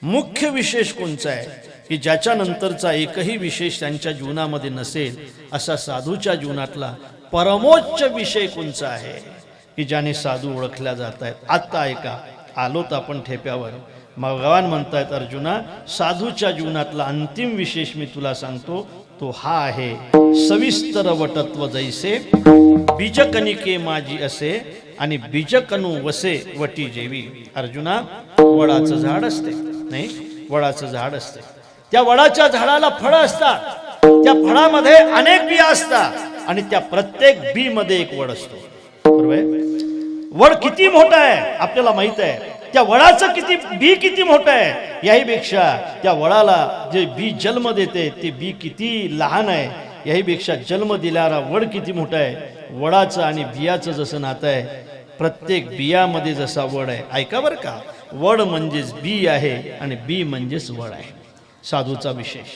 मुख्य विशेष कोणचा आहे, की ज्याच्या नंतरचा एकही विशेष त्यांच्या जीवनामध्ये नसेल, असा साधूच्या जीवनातला परमोच्च विषय कोणचा आहे, की ज्याने साधू ओळखल्या जात आहेत. आता ऐका, आलोत आपण ठेप्यावर. भगवान म्हणतायत, अर्जुना साधूच्या जीवनातला अंतिम विशेष मी तुला सांगतो, तो हा आहे. सविस्तर वटत्व जैसे बीजकनिके माझी असे आणि बीजकणू वसे वटी जेवी. अर्जुना, वडाचं झाड असते नाही, वडाचं झाड असते. त्या वडाच्या झाडाला फळं असतात, त्या फळामध्ये अनेक बिया असतात आणि त्या प्रत्येक बी मध्ये एक वड असतो. बरोबर आहे? वड किती मोठा आहे आपल्याला माहित आहे, त्या वडाचं बी किती मोठं आहे याहीपेक्षा त्या वडाला जे बी जन्म देते ते बी किती लहान आहे याहीपेक्षा जन्म दिणारा वड किती मोठा आहे. वडाचं आणि बियाचं जसं नातं आहे, प्रत्येक बियामध्ये जसा वड आहे. ऐका बरं का, वड म्हणजेच बी आहे आणि बी म्हणजेच वड आहे. साधूचा विशेष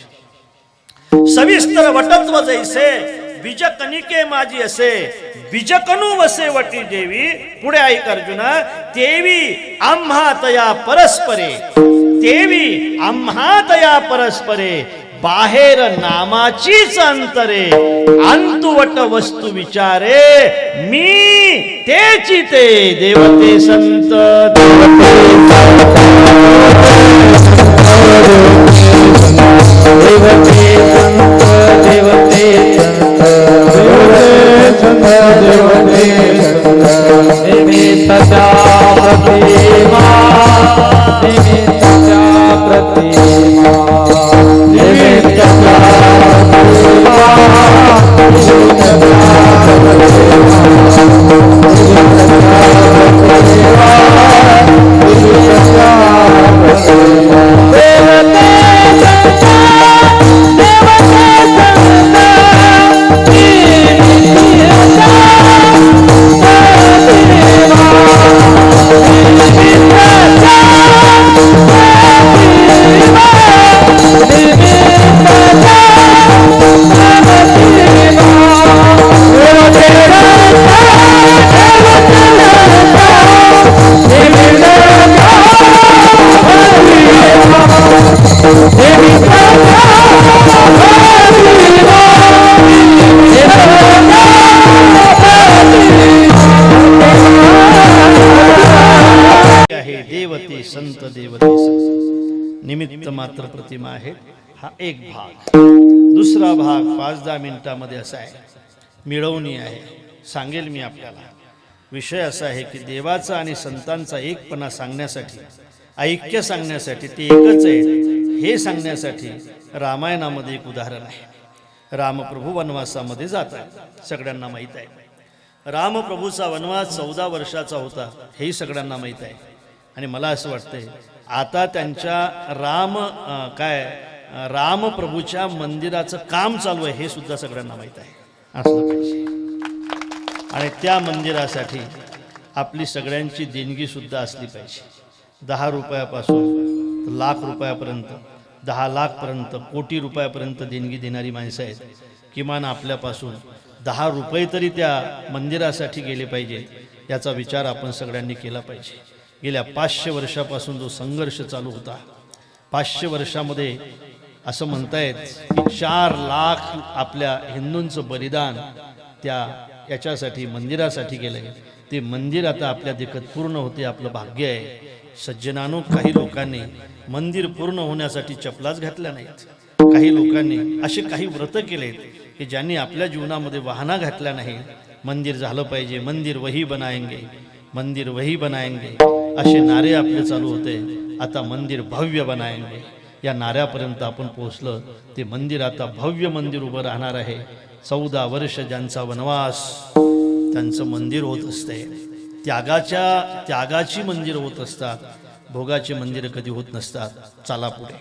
सविस्तर वटत्व जैसे बीज कनिके माझी असे बीजकणू वसे वटी देवी. पुढे ऐक अर्जुना, तेवी आम्हातया परस्परे, तेवी आम्हातया परस्परे बाहेर नामाचीच अंतरे अंतुवट वस्तू विचारे मी तेची ते देवते संत देवते संत देवते संत देवते संत निमित्तच्या प्रतिमा निमित्तच्या प्रतिमा निमित्तच्या देवते संत देवते संत निमित्त मात्र प्रतिमा आहे. हा एक भाग. दुसरा भाग 5-10 मिनिटांमध्ये असा आहे, मिळवणी आहे. सांगेल मी आपल्याला. विषय असा आहे की देवाचा आणि संतांचा एकपणा सांगण्यासाठी, ऐक्य सांगण्यासाठी, ते एकच आहे हे सांगण्यासाठी रामायणामध्ये एक उदाहरण आहे. रामप्रभू वनवासामध्ये जातात, सगळ्यांना माहीत आहे. रामप्रभूचा वनवास 14 वर्षाचा होता, हेही सगळ्यांना माहीत आहे. आणि मला असं वाटतंय आता त्यांच्या रामप्रभूच्या मंदिराचं काम चालू आहे, हे सुद्धा सगळ्यांना माहीत आहे. असलं पाहिजे. आणि त्या मंदिरासाठी आपली सगळ्यांची देणगी सुद्धा असली पाहिजे. 10 रुपयापासून लाख रुपयापर्यंत, 10 लाखपर्यंत, कोटी रुपयापर्यंत देणगी देणारी माणसं आहेत. किमान आपल्यापासून 10 रुपये तरी त्या मंदिरासाठी गेले पाहिजेत, याचा विचार आपण सगळ्यांनी केला पाहिजे. गेल्या 500 वर्षापासून जो संघर्ष चालू होता, 500 वर्षामध्ये असं म्हणतायत की 4 लाख आपल्या हिंदूंचं बलिदान याच्यासाठी मंदिरासाठी केलं. ते मंदिर आता आपल्या देखत पूर्ण होते, आपलं भाग्य आहे. सज्जनानो, काही लोकांनी मंदिर पूर्ण होण्यासाठी चपलाच घातल्या नाहीत. काही लोकांनी असे काही व्रत केलेत की ज्यांनी आपल्या जीवनामध्ये वाहना घातल्या नाही. मंदिर झालं पाहिजे, मंदिर वही बनाएंगे, मंदिर वही बनाएंगे असे नारे आपले चालू होते. आता मंदिर भव्य बनाएंगे या नाऱ्यापर्यंत आपण पोहोचलं. ते मंदिर आता भव्य मंदिर उभं राहणार आहे. 14 वर्ष ज्यांचा वनवास, त्यांचं मंदिर होत असते. त्यागाची मंदिर होत असतात, भोगाची मंदिर कधी होत नसतात. चला पुढे.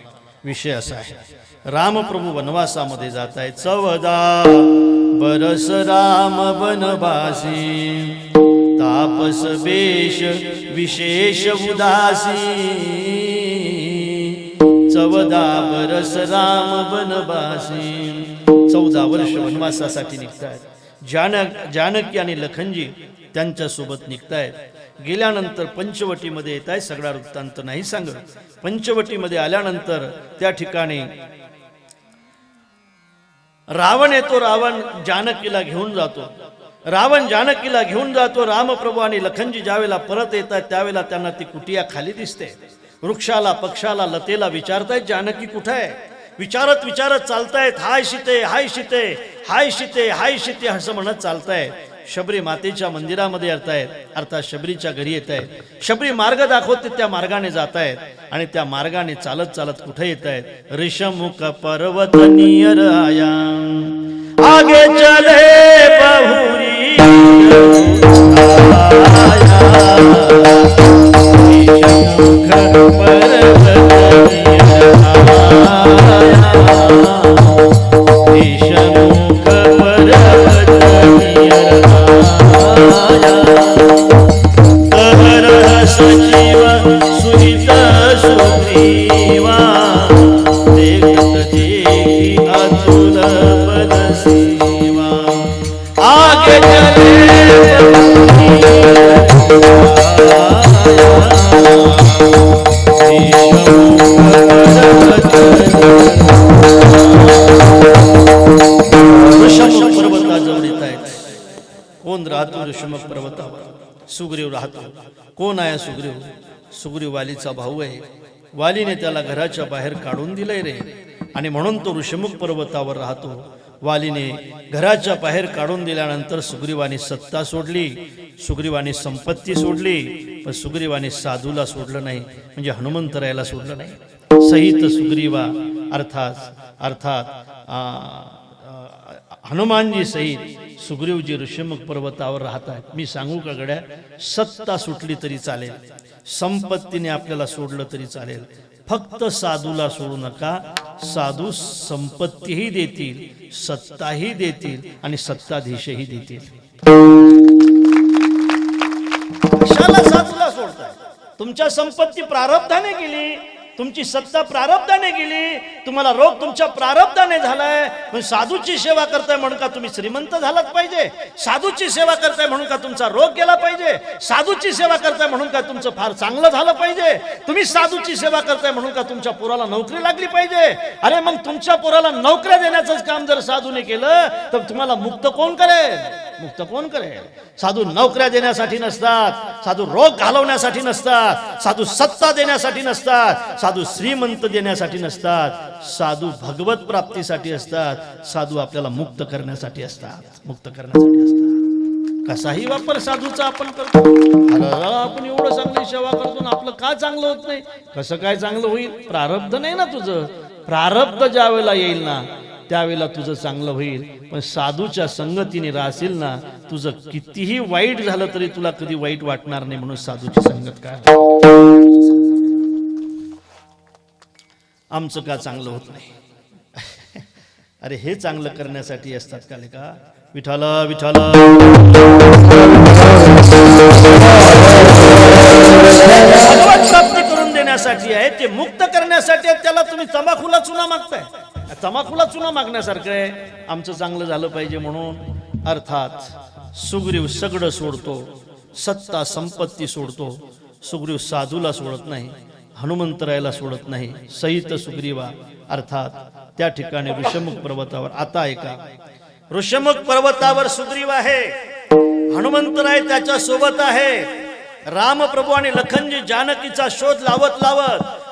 विषय असा आहे, रामप्रभू वनवासामध्ये जात आहेत. 14 बरस राम बनवासी तापस बेश विशेष उदासी 14 बरस राम बनवासी 14 वर्ष वनवासासाठी निघतायत जानकी आणि लखनजी त्यांच्या सोबत निघतायत. गेल्यानंतर पंचवटीमध्ये येत आहे. सगळा वृत्तांत नाही सांगत. पंचवटीमध्ये आल्यानंतर त्या ठिकाणी रावण येतो. रावण जानकीला घेऊन जातो. रामप्रभू आणि लखनजी ज्यावेळेला परत येतात त्यावेळेला त्यांना ती कुटिया खाली दिसते. वृक्षाला पक्षाला लतेला विचारतायत जानकी कुठे आहे. विचारत चालतायत. हाय सीते हाय सीते हाय सीते हाय सीते असं म्हणत चालतायत. शबरी मातेच्या मंदिरामध्ये येतायत. अर्थात शबरीच्या घरी येत आहेत. शबरी मार्ग दाखवते त्या मार्गाने जात आहेत आणि त्या मार्गाने चालत कुठे येत आहेत. ऋषमुख पर्वत नियर आया आगे चले बहुरी ऋषमुख पर्वत नियर आया ऋषमुख पर्वत नियर सजीव सुहित सुग्रीवा देखत देखी अतुल पद सेवा आगे ऋषमुख पर्वताजवळ येत आहेत. कोण राहतो ऋषमुख पर्वतावर. सुग्रीव राहतो. कोण आहे सुग्रीव. सुग्रीव वालीचा भाऊ आहे. वालीने त्याला घराच्या बाहेर काढून दिलंय रे आणि म्हणून तो ऋषमुख पर्वतावर राहतो. वालीने घराच्या बाहेर काढून दिल्यानंतर सुग्रीवाने सत्ता सोडली. सुग्रीवाने संपत्ती सोडली. पण सुग्रीवाने साधूला सोडलं नाही. म्हणजे हनुमंतरायाला सोडलं नाही. सहित सुग्रीवा अर्थात हनुमानजी सहित सुग्रीवजी ऋषमुख पर्वतावर राहतात. मी सांगू का गड्या, सत्ता सुटली तरी चालेल, संपत्तीने आपल्याला सोडलं तरी चालेल, फक्त साधूला सोडू नका. साधू संपत्तीही देतील, सत्ताही देतील आणि सत्ताधीशही देतील. कशाला साधूला सोडताय. तुमच्या संपत्ती प्रारब्धाने गेली, तुमची सत्ता प्रारब्धाने गेली, तुम्हाला रोग तुमच्या प्रारब्धाने झालाय. पण साधूची सेवा करताय म्हणून का तुम्ही श्रीमंत झालाच पाहिजे. साधूची सेवा करताय म्हणून का तुमचा रोग गेला पाहिजे. साधूची सेवा करताय म्हणून का तुमचं फार चांगलं झालं पाहिजे. तुम्ही साधूची सेवा करताय म्हणून का तुमच्या पोराला नोकरी लागली पाहिजे. अरे मग तुमच्या पोराला नोकऱ्या देण्याचंच काम जर साधूने केलं तर तुम्हाला मुक्त कोण करेल. मुक्त कोण करेल. साधू नोकऱ्या देण्यासाठी नसतात, साधू रोग घालवण्यासाठी नसतात, साधू सत्ता देण्यासाठी नसतात, साधू श्रीमंत देण्यासाठी नसतात, साधू भगवत प्राप्तीसाठी असतात. साधू आपल्याला मुक्त करण्यासाठी असतात, मुक्त करण्यासाठी असतात. कसाही वापर साधूचा आपण करतो. आपण एवढं चांगली सेवा करतो ना, आपलं का चांगलं होत नाही. कसं काय चांगलं होईल. प्रारब्ध नाही ना तुझं. प्रारब्ध ज्या वेळेला येईल ना त्यावेळेला तुझं चांगलं होईल. पण साधूच्या संगतीने राहशील ना, तुझं कितीही वाईट झालं तरी तुला कधी वाईट वाटणार नाही. म्हणून साधूची संगत काय. आमचं का चांगलं होत नाही. अरे हे चांगलं करण्यासाठी असतात का लेका. विठाल विठाल भगवत प्राप्ती करून देण्यासाठी आहे, ते मुक्त करण्यासाठी आहे. त्याला तुम्ही तंबाखूला चुना मागताय. तंबाखूला चुना मागण्यासारखं आहे. आमचं चांगलं झालं पाहिजे म्हणून. अर्थात सुग्रीव सगळं सोडतो, सत्ता संपत्ती सोडतो. सुग्रीव साधूला सोडत नाही, हनुमंतरायाला सोडत नाही. सहित सुग्रीवा अर्थात त्या ठिकाणी ऋषमुख पर्वतावर. आता ऐका, ऋषमुख पर्वतावर सुग्रीव आहे, हनुमंतराय त्याच्या सोबत आहे. रामप्रभू आणि लखनजी जानकीचा शोध लावत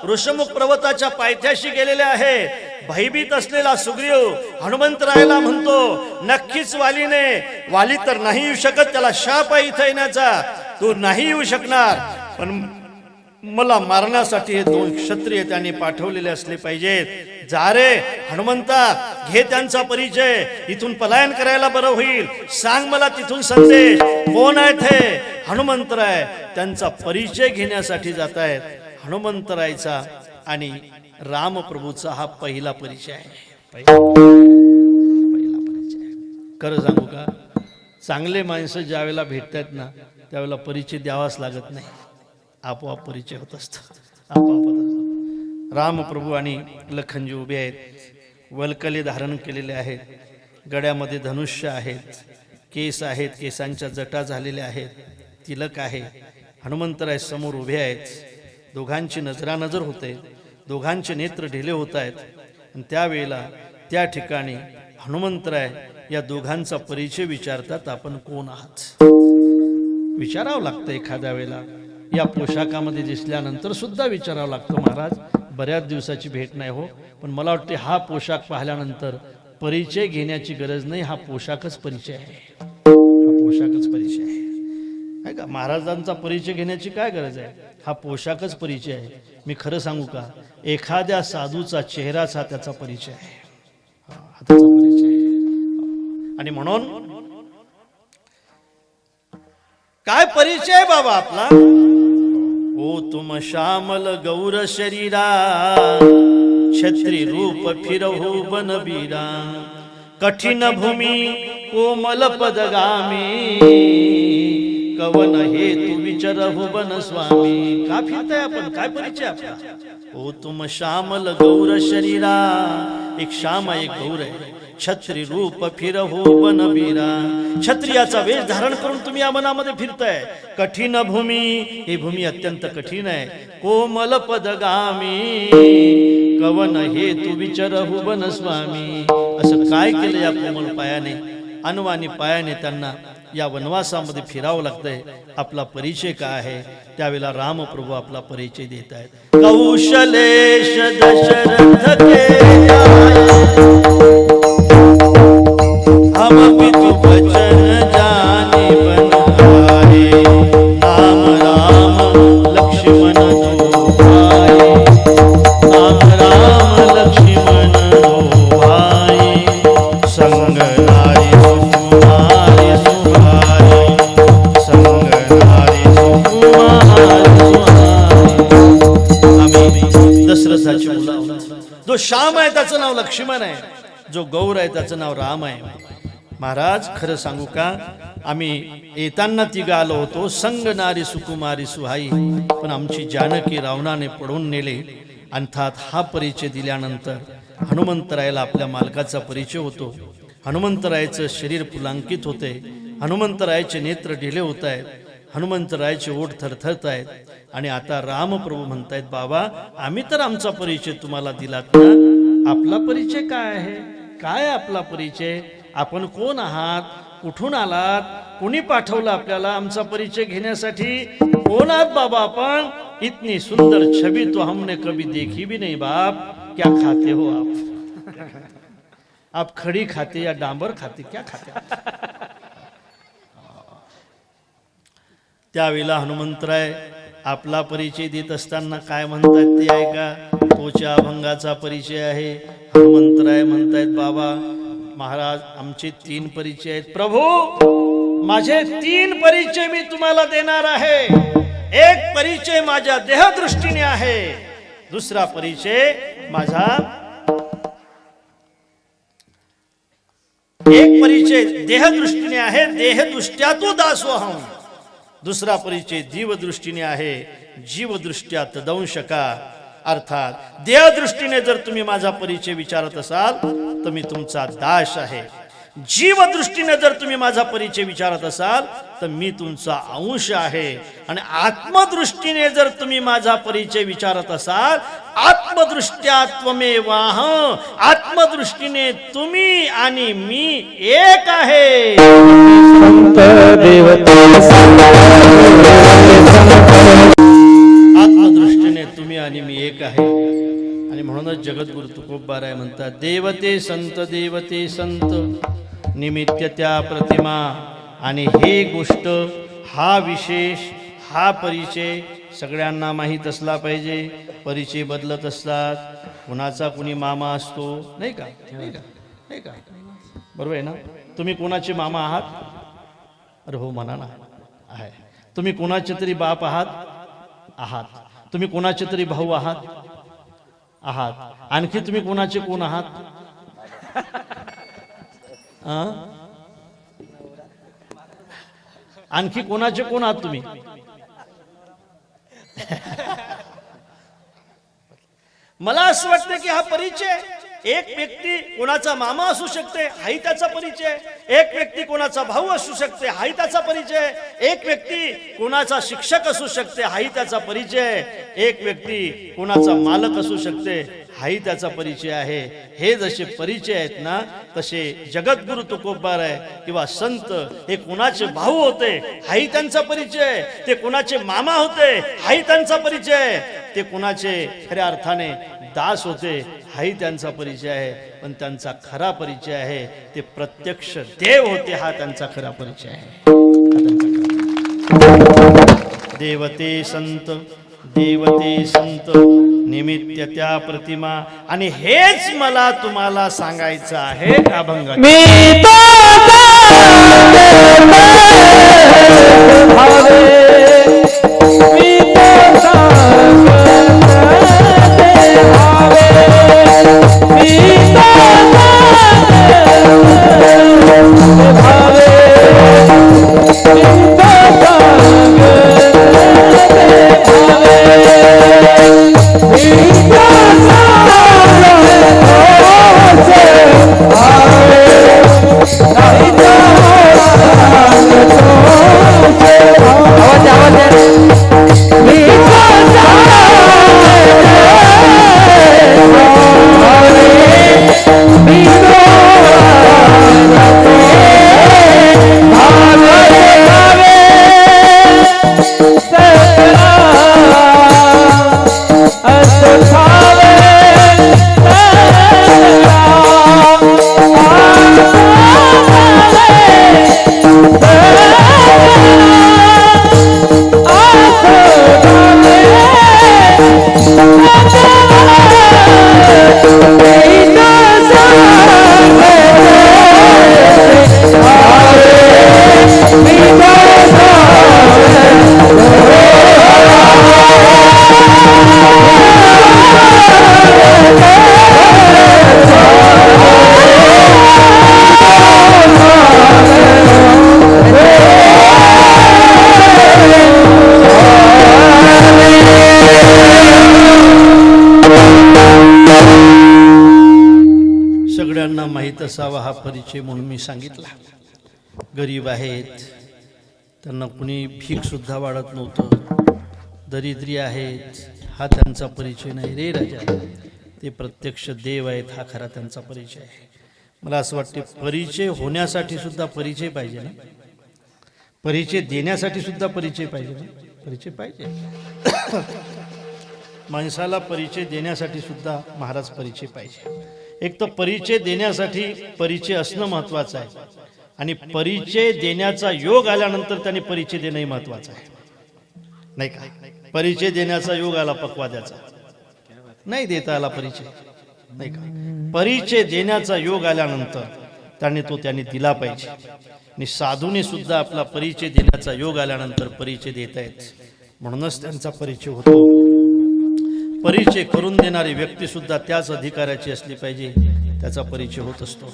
ऋषमुख पर्वताच्या पायथ्याशी गेलेले आहे. भयभीत असलेला सुग्रीव हनुमंतरायाला म्हणतो, नक्कीच वाली तर नाही येऊ शकत. त्याला शाप आहे इथं येण्याचा. तू नाही येऊ शकणार, पण मला मारण्यासाठी हे 2 क्षत्रिय त्यांनी पाठवलेले असले पाहिजेत. जा रे हनुमंता, घे त्यांचा परिचय. इथून पलायन करायला बरं होईल. सांग मला तिथून संदेश. कोण आहेत हे. हनुमंतराय त्यांचा परिचय घेण्यासाठी जात आहेत. हनुमंतरायचा आणि रामप्रभूचा हा पहिला परिचय आहे. पहिला परिचय. खरं सांगू का, चांगले माणसं ज्या वेळेला भेटतात ना त्यावेळेला परिचय द्यावाच लागत नाही, आपोआप परिचय होत असतो, आपोआप होत असतो. रामप्रभू आणि लखनजी उभे आहेत, वल्कले धारण केलेले आहेत, गळ्यामध्ये धनुष्य आहेत, केस आहेत, केसांच्या जटा झालेल्या आहेत, तिलक आहे. हनुमंतराय समोर उभे आहेत, दोघांची नजरानजर होते, दोघांचे नेत्र ढिले होत आहेत. आणि त्यावेळेला त्या ठिकाणी हनुमंतराय या दोघांचा परिचय विचारतात, आपण कोण आहात? विचारावं लागतं एखाद्या वेळेला, या पोशाखामध्ये दिसल्यानंतर सुद्धा विचारावं लागतं, महाराज बऱ्याच दिवसाची भेट नाही हो, पण मला वाटते हा पोशाख पाहिल्यानंतर परिचय घेण्याची गरज नाही, हा पोशाखच परिचय आहे, हा पोशाखच परिचय आहे का? महाराजांचा परिचय घेण्याची काय गरज आहे, हा पोशाखच परिचय आहे. मी खरं सांगू का, एखाद्या साधूचा चेहराच हा त्याचा परिचय आहे, हा त्याचा परिचय आहे. आणि म्हणून काय परिचय आहे बाबा आपला? ओ तुम श्यामल गौर शरीरा, छत्री रूप फिरहु बनबीरा, कठिन भूमी कोमल पदगामी, कवन हे तू विचरहु बन स्वामी. का फिरताय आपण, काय परिचय आपला? ओ तुम श्यामल गौर शरीरा, एक श्याम एक गौर आहे, छत्री रूप फिरहु बनबीरा, क्षत्रियाचा वेश धारण करून तुम्ही या मनामध्ये फिरताय. कठीण भूमी, ही भूमी अत्यंत कठीण आहे, कोमल पदगामी, कवन हे तू विचरहु बन स्वामी. असं काय केलं या कोमल पायाने, अनवानी पायाने त्यांना या वनवासामध्ये फिरावं लागतंय. आपला परिचय काय आहे? त्यावेळेला रामप्रभू आपला परिचय देत आहेत. कौशलेश दशरथ के हम भी तू वचन जाने बन आए, राम राम लक्ष्मण दो भाई, राम राम लक्ष्मण दो भाई, संग नारी सुकुमारी सुहाई, संग नारी सुकुमारी सुहाई. आम्ही दशरथाची मुलं आहोत. जो श्याम आहे त्याचं नाव लक्ष्मण आहे, जो गौर आहे त्याचं नाव राम आहे. महाराज खरं सांगू का, आम्ही येताना तिघ आलो होतो, संग नारी सुकुमारी सुहाई, पण आमची जानकी रावणाने पडून नेले. अर्थात हा परिचय दिल्यानंतर हनुमंतरायाला आपल्या मालकाचा परिचय होतो. हनुमंतरायाचं शरीर पुलांकित होते, हनुमंतरायाचे नेत्र ढिले होत आहेत, हनुमंतरायाचे ओठ थरथरत आहेत. आणि आता रामप्रभू म्हणतायत, बाबा आम्ही तर आमचा परिचय तुम्हाला दिलात ना, आपला परिचय काय आहे? काय आपला परिचय? आपण कोण आहात? कुठून आलात? कुणी पाठवलं आपल्याला आमचा परिचय घेण्यासाठी? कोण आहात बाबा आपण? इतनी सुंदर छबी तो हमने कभी देखी भी नहीं बाप. क्या खाते हो आप? आप खड़ी खाते या डांबर खाते, क्या खाते? त्यावेळेला हनुमंतराय आपला परिचय देत असताना काय म्हणतात ते ऐका. तोच्या अभंगाचा परिचय आहे. हनुमंतराय म्हणतायत, बाबा महाराज आमचे 3 परिचय आहेत. प्रभू माझे 3 परिचय मी तुम्हाला देणार आहे. एक परिचय माझ्या देहदृष्टीने आहे, दुसरा परिचय माझा, एक परिचय देहदृष्टीने आहे, देहदृष्ट्या तू दासोहम. दुसरा परिचय जीवदृष्टीने आहे, जीवदृष्ट्या तदंशका. अर्थात देहदृष्टीने जर तुम्ही माझा परिचय विचारत असाल तर मी तुमचा दास आहे. जीवदृष्टीने जर तुम्ही माझा परिचय विचारत असाल तर मी तुमचा अंश आहे. आणि आत्मदृष्टीने जर तुम्ही माझा परिचय विचारत असाल, आत्मदृष्ट्या त्वमेवाह, आत्मदृष्टीने तुम्ही आणि मी एक आहे. संत देवता आत्मदृष्टीने तुम्ही आणि मी एक आहे. आणि म्हणूनच जगद्गुरु तुकोबाराय म्हणतात, देवते संत निमित्य त्या प्रतिमा. आणि हे गोष्ट, हा विशेष, हा परिचय सगळ्यांना माहीत असला पाहिजे. परिचय बदलत असतात, कुणाचा कुणी मामा असतो, नाही का? नाही का? बरोबर आहे ना? तुम्ही कोणाचे मामा आहात? अरे हो म्हणा ना, आहे. तुम्ही कोणाचे तरी बाप आहात. तुम्ही कोणाचे तरी भाऊ आहात. आणखी तुम्ही कोणाचे कोण आहात? आणखी कोणाचे कोण आहात तुम्ही? मला असं वाटतं की हा परिचय एक व्यक्ती कोणाचा मामा असू शकते, हाही त्याचा परिचय. एक व्यक्ती कोणाचा भाऊ असू शकते, हाही त्याचा परिचय. एक व्यक्ती कोणाचा शिक्षक असू शकते, हाही त्याचा परिचय. एक व्यक्ती कोणाचा मालक असू शकते, हाही त्याचा परिचय आहे. हे जसे परिचय आहेत ना, तसे जगद्गुरु तुकोबार आहे किंवा संत हे कोणाचे भाऊ होते, हाही त्यांचा परिचय. ते कोणाचे मामा होते, हाही त्यांचा परिचय. ते कोणाचे खऱ्या अर्थाने दास होते, हाही त्यांचा परिचय आहे. पण त्यांचा खरा परिचय आहे ते प्रत्यक्ष देव होते, हा त्यांचा खरा परिचय आहे. देवते संत, देवते संत निमित्त त्या प्रतिमा. आणि हेच मला तुम्हाला सांगायचं आहे अभंगा. मी तो भावे, मी तो भावे, मी तो भावे, सगळ्यांना माहीत असावा हा परिचय म्हणून मी सांगितला. गरीब आहेत, त्यांना कुणी भीक सुद्धा वाढत नव्हतं. दरिद्री आहेत, हा त्यांचा परिचय नाही रे राजा. ते प्रत्यक्ष देव आहेत, हा खरा त्यांचा परिचय आहे. मला असं वाटते परिचय होण्यासाठी सुद्धा परिचय पाहिजे ना, परिचय देण्यासाठी सुद्धा परिचय पाहिजे ना. परिचय पाहिजे माणसाला, परिचय देण्यासाठी सुद्धा महाराज परिचय पाहिजे. एक तर परिचय देण्यासाठी परिचय असणं महत्वाचं आहे, आणि परिचय देण्याचा योग आल्यानंतर त्यांनी परिचय देणंही महत्वाचं आहे, नाही का? परिचय देण्याचा योग आला पक्वाद्याचा, नाही देता आला परिचय, नाही का? परिचय देण्याचा योग आल्यानंतर त्यांनी दिला पाहिजे. आणि साधूने सुद्धा आपला परिचय देण्याचा योग आल्यानंतर परिचय देता येत, म्हणूनच त्यांचा परिचय होतो. परिचय करून देणारी व्यक्ती सुद्धा त्याच अधिकाराची असली पाहिजे, त्याचा परिचय होत असतो.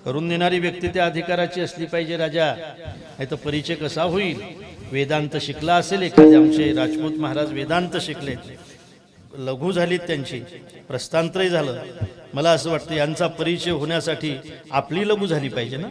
करून देणारी व्यक्ती त्या अधिकाराची असली पाहिजे राजा, नाही तर परिचय कसा होईल? वेदांत शिकला असेल एखादे, आमचे राजपूत महाराज वेदांत शिकले, लघु झालीत त्यांची, प्रस्थांतरही झालं. मला असं वाटतं यांचा परिचय होण्यासाठी आपली लघु झाली पाहिजे ना.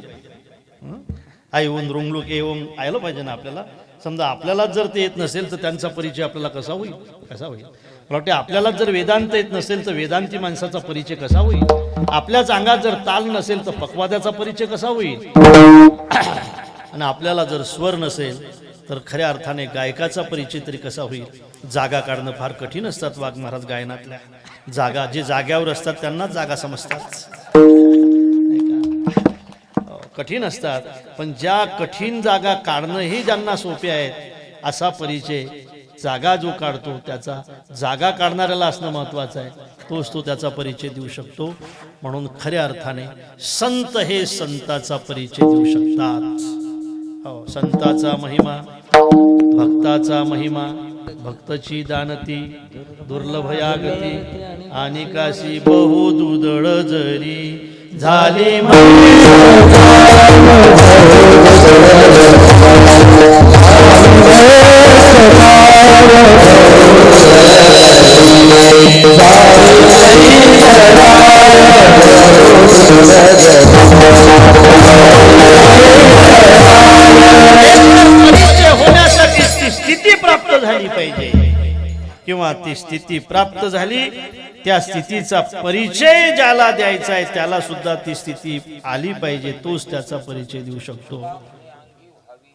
आयवून रुंगलूक येऊन आयला पाहिजे ना आपल्याला. समजा आपल्याला जर ते येत नसेल तर त्यांचा परिचय आपल्याला कसा होईल? कसा होईल? मला वाटते आपल्याला जर वेदांत येत नसेल तर वेदांती माणसाचा परिचय कसा होईल? आपल्याच अंगात जर ताल नसेल तर पक्वाद्याचा परिचय कसा होईल? आणि आपल्याला जर स्वर नसेल तर खऱ्या अर्थाने गायकाचा परिचय तरी कसा होईल? जागा काढणं फार कठीण असतात वाघ महाराज गायनातल्या. जागा जे जाग्यावर असतात त्यांनाच जागा समजतात, कठीण असतात. पण ज्या कठीण जागा काढणंही ज्यांना सोपे आहे असा परिचय जागा जो काढतो त्याचा, जागा काढणाऱ्याला असणं महत्वाचं आहे, तोच तो त्याचा परिचय देऊ शकतो. म्हणून खऱ्या अर्थाने संत हे संताचा परिचय देऊ शकतात. हो, संताचा महिमा, भक्ताचा महिमा, भक्तची दानती दुर्लभ यागती, आणि काशी बहु दुदळ जरी झाली परिचय होण्यासाठी ती स्थिती प्राप्त झाली पाहिजे, किंवा ती स्थिती प्राप्त झाली, त्या स्थितीचा परिचय ज्याला द्यायचा आहे त्याला सुद्धा ती स्थिती आली पाहिजे, तोच त्याचा परिचय देऊ शकतो.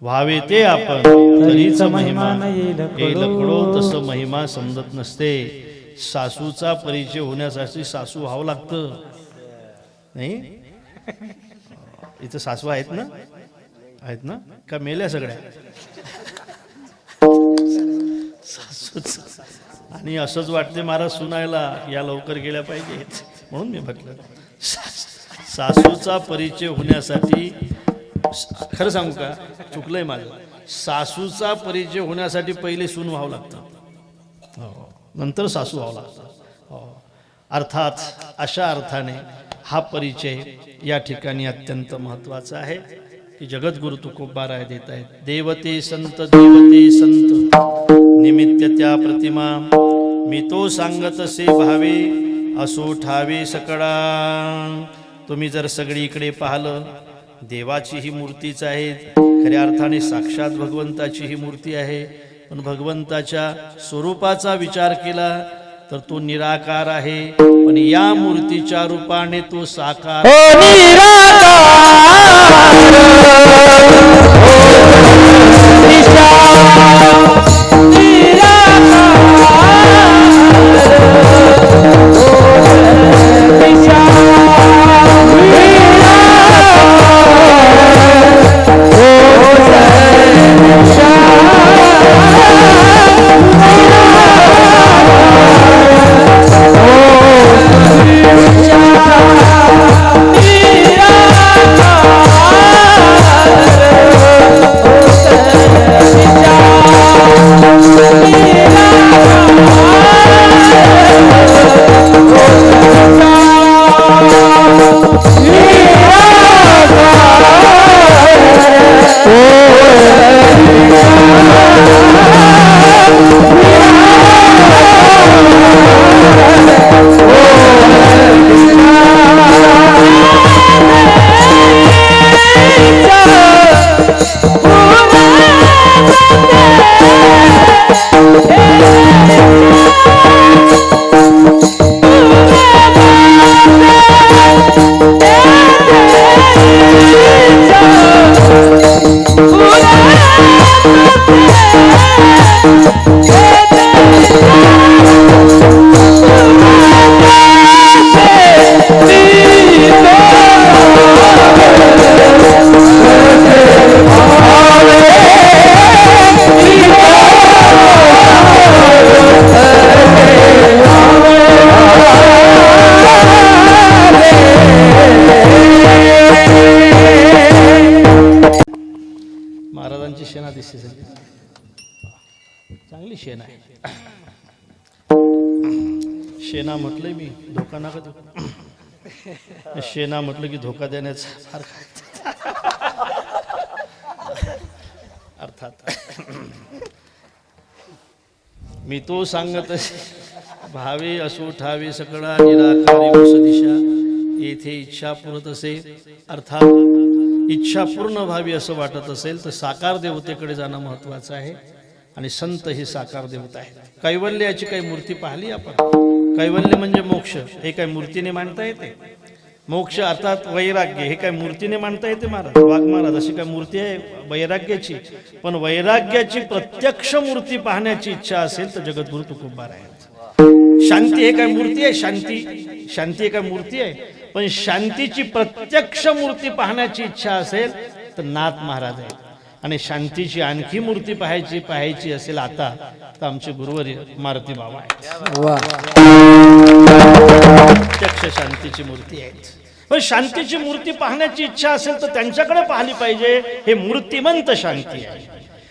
व्हावे ते आपण तरीच महिमा येईल कळो, तसं महिमा समजत नसते. सासूचा परिचय होण्यासाठी सासू व्हावं लागतं, नाही? इथं सासू आहेत ना? आहेत ना? का मेल्या सगळ्या? सासूच. आणि असंच वाटते महाराज सुनायला या लवकर गेल्या पाहिजेत, म्हणून मी म्हटलं सासूचा परिचय होण्यासाठी, खरं सांगू का, चुकलंय माझं, सासूचा परिचय होण्यासाठी पहिले सून व्हावं लागतं, नंतर सासू व्हावं लागतं. अर्थात अशा अर्थाने हा परिचय या ठिकाणी अत्यंत महत्वाचा आहे की जगद्गुरु तुकोबाराय देत आहेत. देवते संत निमित्त त्या प्रतिमा, मी तो सांगतसे भावे असो ठावे सकळा. तुम्ही जर सगळीकडे पाहिलं, देवाची ही मूर्तीच आहे, खऱ्या अर्थाने साक्षात भगवंताची ही मूर्ती आहे. पण भगवंताच्या स्वरूपाचा विचार केला तर तो निराकार आहे, पण या मूर्तीच्या रूपाने तो साकार. महाराजांची शेणा दिसते सगळी चांगली शेण आहे. शेणा म्हटलंय मी, धोका नका देऊ. शेणा म्हटलं की धोका देण्याचा फार अर्थात मी तो सांगत भावे असो ठावे सकळा निराकारी वस दिशा, येथे इच्छा पुरत असे. अर्थात इच्छा पूर्ण व्हावी असं वाटत असेल तर साकार देवतेकडे जाणं महत्वाचं आहे, आणि संत ही साकार देवता आहे. कैवल्याची काही मूर्ती पाहिली आपण? कैवल्य म्हणजे मोक्ष, हे काय मूर्तीने मांडता येते? मोक्ष अर्थात वैराग्य, हे काय मूर्तीने मांडता येते? महाराज वाघ महाराज अशी काय मूर्ती आहे वैराग्याची? पण वैराग्याची प्रत्यक्ष मूर्ती पाहण्याची इच्छा असेल तर जगद्गुरु तुकोबार आहेत. शांती हे काय मूर्ती आहे? शांती हे काय मूर्ती आहे? पण शांतीची प्रत्यक्ष मूर्ती पाहण्याची इच्छा असेल तर नाथ महाराज आहेत. आणि शांतीची आणखी मूर्ती पाहायची असेल आता तर आमचे गुरुवर्य मारुती बाबा आहेत. प्रत्यक्ष शांतीची मूर्ती आहेत. पण शांतीची मूर्ती पाहण्याची इच्छा असेल तर त्यांच्याकडे पाहिली पाहिजे. हे मूर्तिमंत शांती आहे.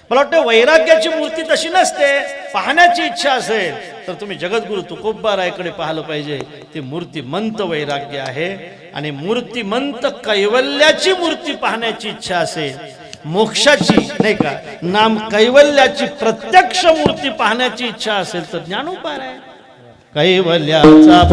मला वाटतं वैराग्याची मूर्ती तशी नसते. पाहण्याची इच्छा असेल तर तुम्ही जगद्गुरु तुकोबारायकडे पाहिलं पाहिजे. ते मूर्तिमंत वैराग्य आहे. आणि मूर्तिमंत कैवल्याची मूर्ती पाहण्याची इच्छा असेल मोक्षाची नाही का नाम कैवल्याची प्रत्यक्ष मूर्ती पाहण्याची इच्छा असेल तर ज्ञानोपारायण कैवल्याचा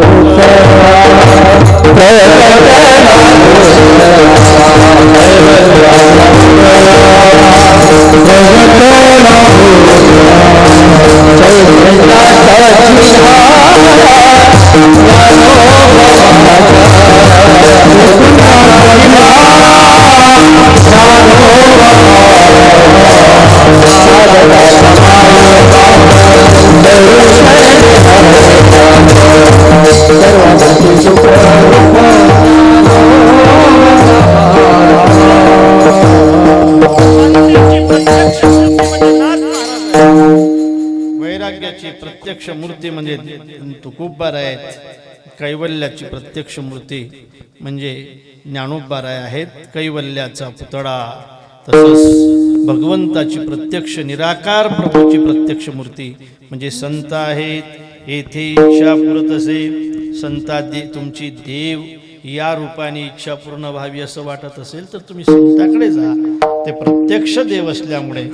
वैराग्याची प्रत्यक्ष मूर्ती म्हणजे तुकोबाराय आहेत. कैवल्याची प्रत्यक्ष मूर्ती म्हणजे ज्ञानोबाराय आहेत. कैवल्याचा पुतळा तसंच भगवंताची प्रत्यक्ष निराकार प्रभूची प्रत्यक्ष मूर्ती म्हणजे संत आहेत. येथे इच्छा पुरत असे संता तुमची देव या रूपाने इच्छा पूर्ण व्हावी असं वाटत असेल तर तुम्ही संताकडे जा. ते प्रत्यक्ष देव असल्यामुळे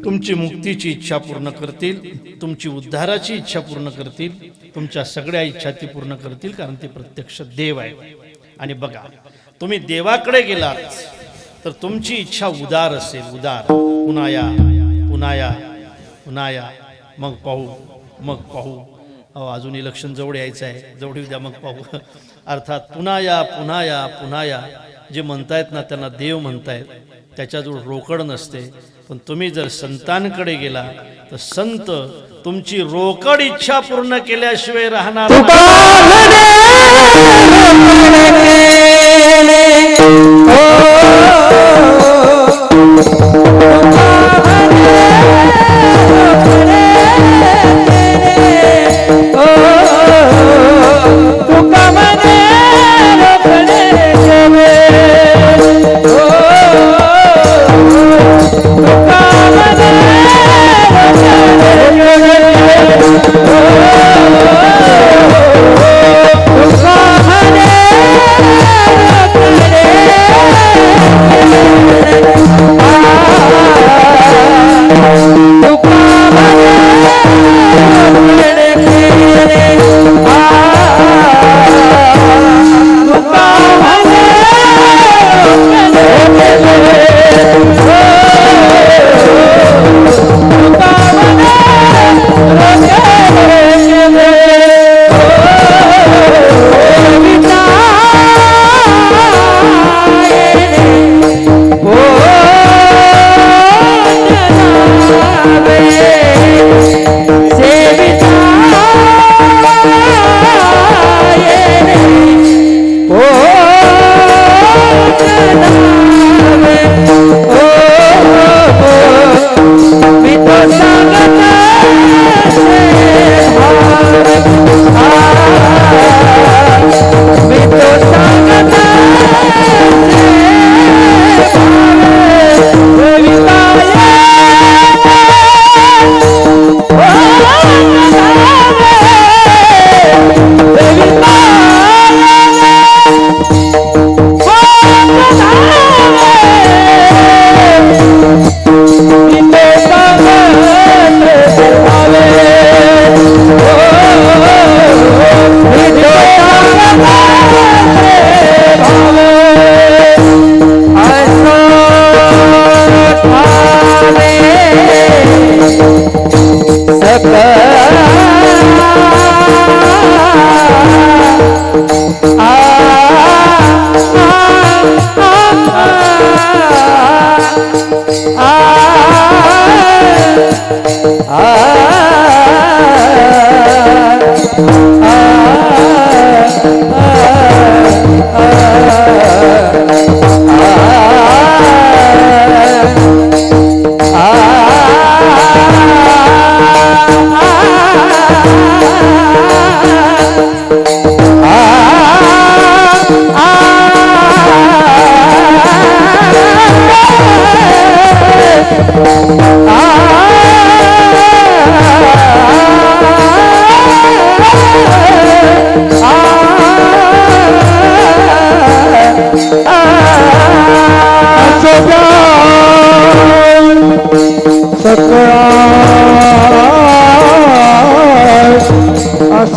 तुमची मुक्तीची इच्छा पूर्ण करतील, तुमची उद्धाराची इच्छा पूर्ण करतील, तुमच्या सगळ्या इच्छा ती पूर्ण करतील, कारण ते प्रत्यक्ष देव आहे. आणि बघा तुम्ही देवाकडे गेलात तर तुमची इच्छा उदार असेल. उदार पुन्हा या पुन्हा या पुन्हा या मग पाहू मग पाहू. अजून इलेक्शन जवळ यायचं आहे, जवळ येऊ द्या मग पाहू. अर्थात पुन्हा या पुन्हा या पुन्हा या जे म्हणतायत ना त्यांना देव म्हणतायत. त्याच्याजवळ रोकड नसते. पण तुम्ही जर संतांकडे गेला तर संत तुमची रोकड इच्छा पूर्ण केल्याशिवाय राहणार Oh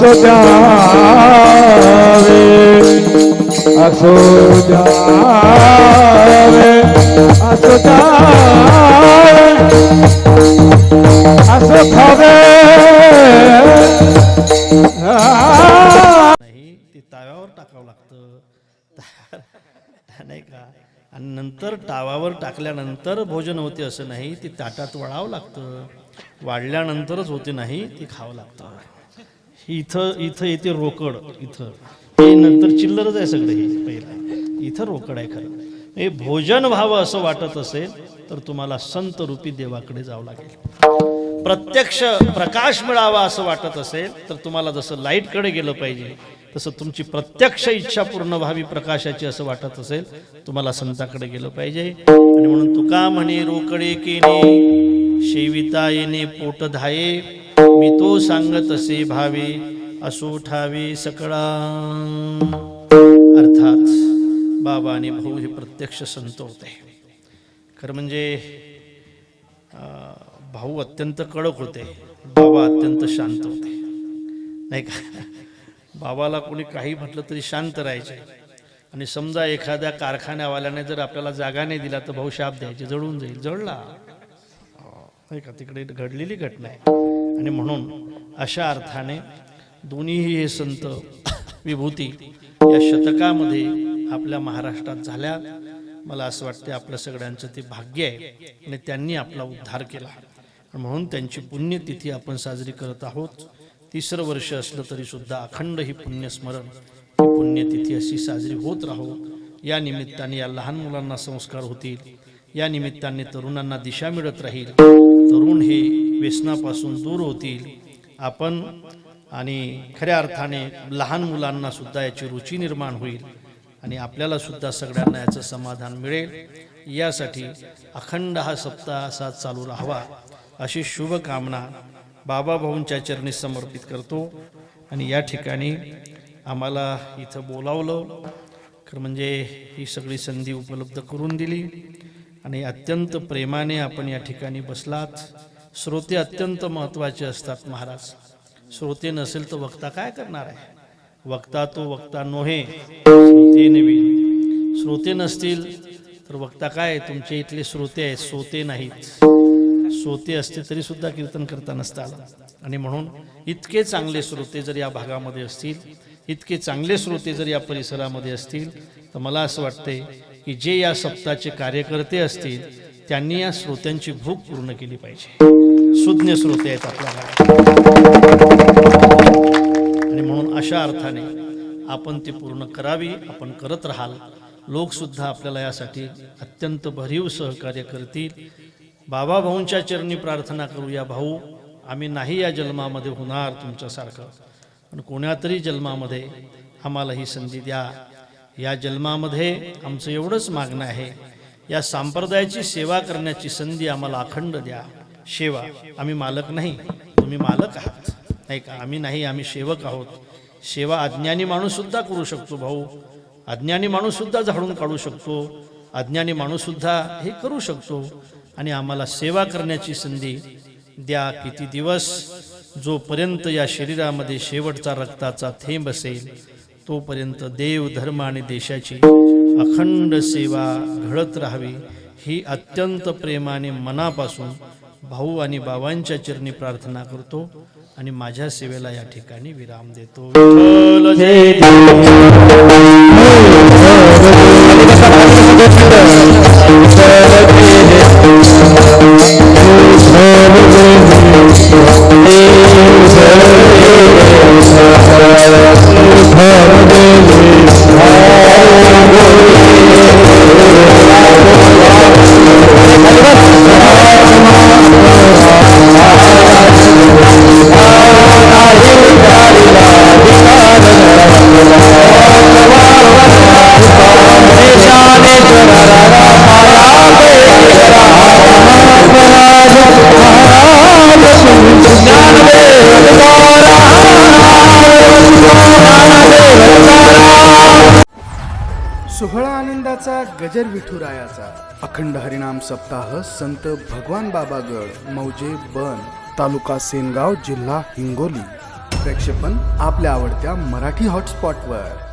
असो द्यावे असो द्यावे असो द्यावे असो खावे नाही, ते ताव्यावर टाकावं लागतं नाही का. आणि नंतर तावावर टाकल्यानंतर भोजन होते असं नाही, ते ताटात वळावं लागतं. वाढल्यानंतरच होते नाही, ते खावं लागतं. इथं इथं येते रोकड, इथं हे नंतर चिल्लरच आहे सगळं. हे पहिलं इथं रोकड आहे खरं. हे भोजन व्हावं असं वाटत असेल तर तुम्हाला संत रूपी देवाकडे जावं लागेल. प्रत्यक्ष प्रकाश मिळावा असं वाटत असेल तर तुम्हाला जसं लाईटकडे गेलं पाहिजे, तसं तुमची प्रत्यक्ष इच्छा पूर्ण व्हावी प्रकाशाची असं वाटत असेल तुम्हाला संताकडे गेलं पाहिजे. आणि म्हणून तुका म्हणे रोकडे केने शेविता येणे पोट धाये, मी तो सांगत असे भावे असो ठावे सकळा. अर्थात बाबा आणि भाऊ हे प्रत्यक्ष संत होते. खरं म्हणजे भाऊ अत्यंत कडक होते, बाबा अत्यंत शांत होते नाही का. बाबाला कोणी काही म्हटलं तरी शांत राहायचे. आणि समजा एखाद्या कारखान्यावाल्याने जर आपल्याला जागा नाही दिला तर भाऊ शाप द्यायचे, जळून जाईल. जळला नाही का, तिकडे घडलेली घटना आहे. आणि म्हणून अशा अर्थाने दोन्हीही हे संत विभूती या शतकामध्ये आपल्या महाराष्ट्रात झाल्या. मला असं वाटते आपल्या सगळ्यांचं ते भाग्य आहे आणि त्यांनी आपला उद्धार केला. म्हणून त्यांची पुण्यतिथी आपण साजरी करत आहोत. 3रं वर्ष असलं तरी सुद्धा अखंड ही पुण्यस्मरण, ही पुण्यतिथी अशी साजरी होत राहो. या निमित्ताने या लहान मुलांना संस्कार होतील, या निमित्ताने तरुणांना दिशा मिळत राहील, तरुण हे व्यसनापासून दूर होतील. आपण आणि खऱ्या अर्थाने लहान मुलांना सुद्धा याची रुची निर्माण होईल आणि आपल्याला सुद्धा सगळ्यांना याचं समाधान मिळेल. यासाठी अखंड हा सप्ताह असा चालू राहावा अशी शुभकामना बाबा भाऊंच्या चरणी समर्पित करतो. आणि या ठिकाणी आम्हाला इथं बोलावलं खरं म्हणजे ही सगळी संधी उपलब्ध करून दिली आणि अत्यंत प्रेमाने आपण या ठिकाणी बसलात. श्रोते अत्यंत महत्त्वाचे असतात महाराज. श्रोते नसेल तर वक्ता काय करणार आहे. वक्ता तो वक्ता नोहे श्रोते नवी. श्रोते नसतील तर वक्ता काय. तुमचे इथले श्रोते आहेत, श्रोते नाहीत. श्रोते असते तरी सुद्धा कीर्तन करता नसता आलं. आणि म्हणून इतके चांगले श्रोते जर या भागामध्ये असतील, इतके चांगले श्रोते जर या परिसरामध्ये असतील तर मला असं वाटतंय की जे या सप्ताहाचे कार्यकर्ते असतील त्यांनी या श्रोत्यांची भूक पूर्ण केली पाहिजे. सुज्ञ श्रोते आहेत आपल्याला आणि म्हणून अशा अर्थाने आपण ती पूर्ण करावी. आपण करत राहाल. लोकसुद्धा आपल्याला यासाठी अत्यंत भरीव सहकार्य करतील. बाबा भाऊंच्या चरणी प्रार्थना करूया. भाऊ, आम्ही नाही या जन्मामध्ये होणार तुमच्यासारखं, पण कोणातरी जन्मामध्ये आम्हाला ही संधी द्या. या जन्मामध्ये आमचं एवढंच मागणं आहे, या संप्रदायाची सेवा करण्याची संधी आम्हाला अखंड द्या. सेवा, आम्ही मालक नाही, तुम्ही मालक आहात नाही का. आम्ही नाही, आम्ही सेवक आहोत. सेवा अज्ञानी माणूससुद्धा करू शकतो भाऊ. अज्ञानी माणूससुद्धा झाडून काढू शकतो. अज्ञानी माणूससुद्धा हे करू शकतो. आणि आम्हाला सेवा करण्याची संधी द्या. किती दिवस, जोपर्यंत या शरीरामध्ये शेवटचा रक्ताचा थेंब असेल तोपर्यंत देव, धर्म आणि देशाची अखंड सेवा घडत राहावी. ही अत्यंत प्रेमाने मनापासून भाऊ आणि बाबांच्या चरणी प्रार्थना करतो आणि माझ्या सेवेला या ठिकाणी विराम देतो. विठ्ठल जय सोहळा आनंदाचा गजर विठुरायाचा अखंड हरिनाम सप्ताह संत भगवान बाबागड, मौजे बन, तालुका सेनगाव, जिल्हा हिंगोली. प्रक्षेपण आपल्या आवडत्या मराठी हॉटस्पॉटवर.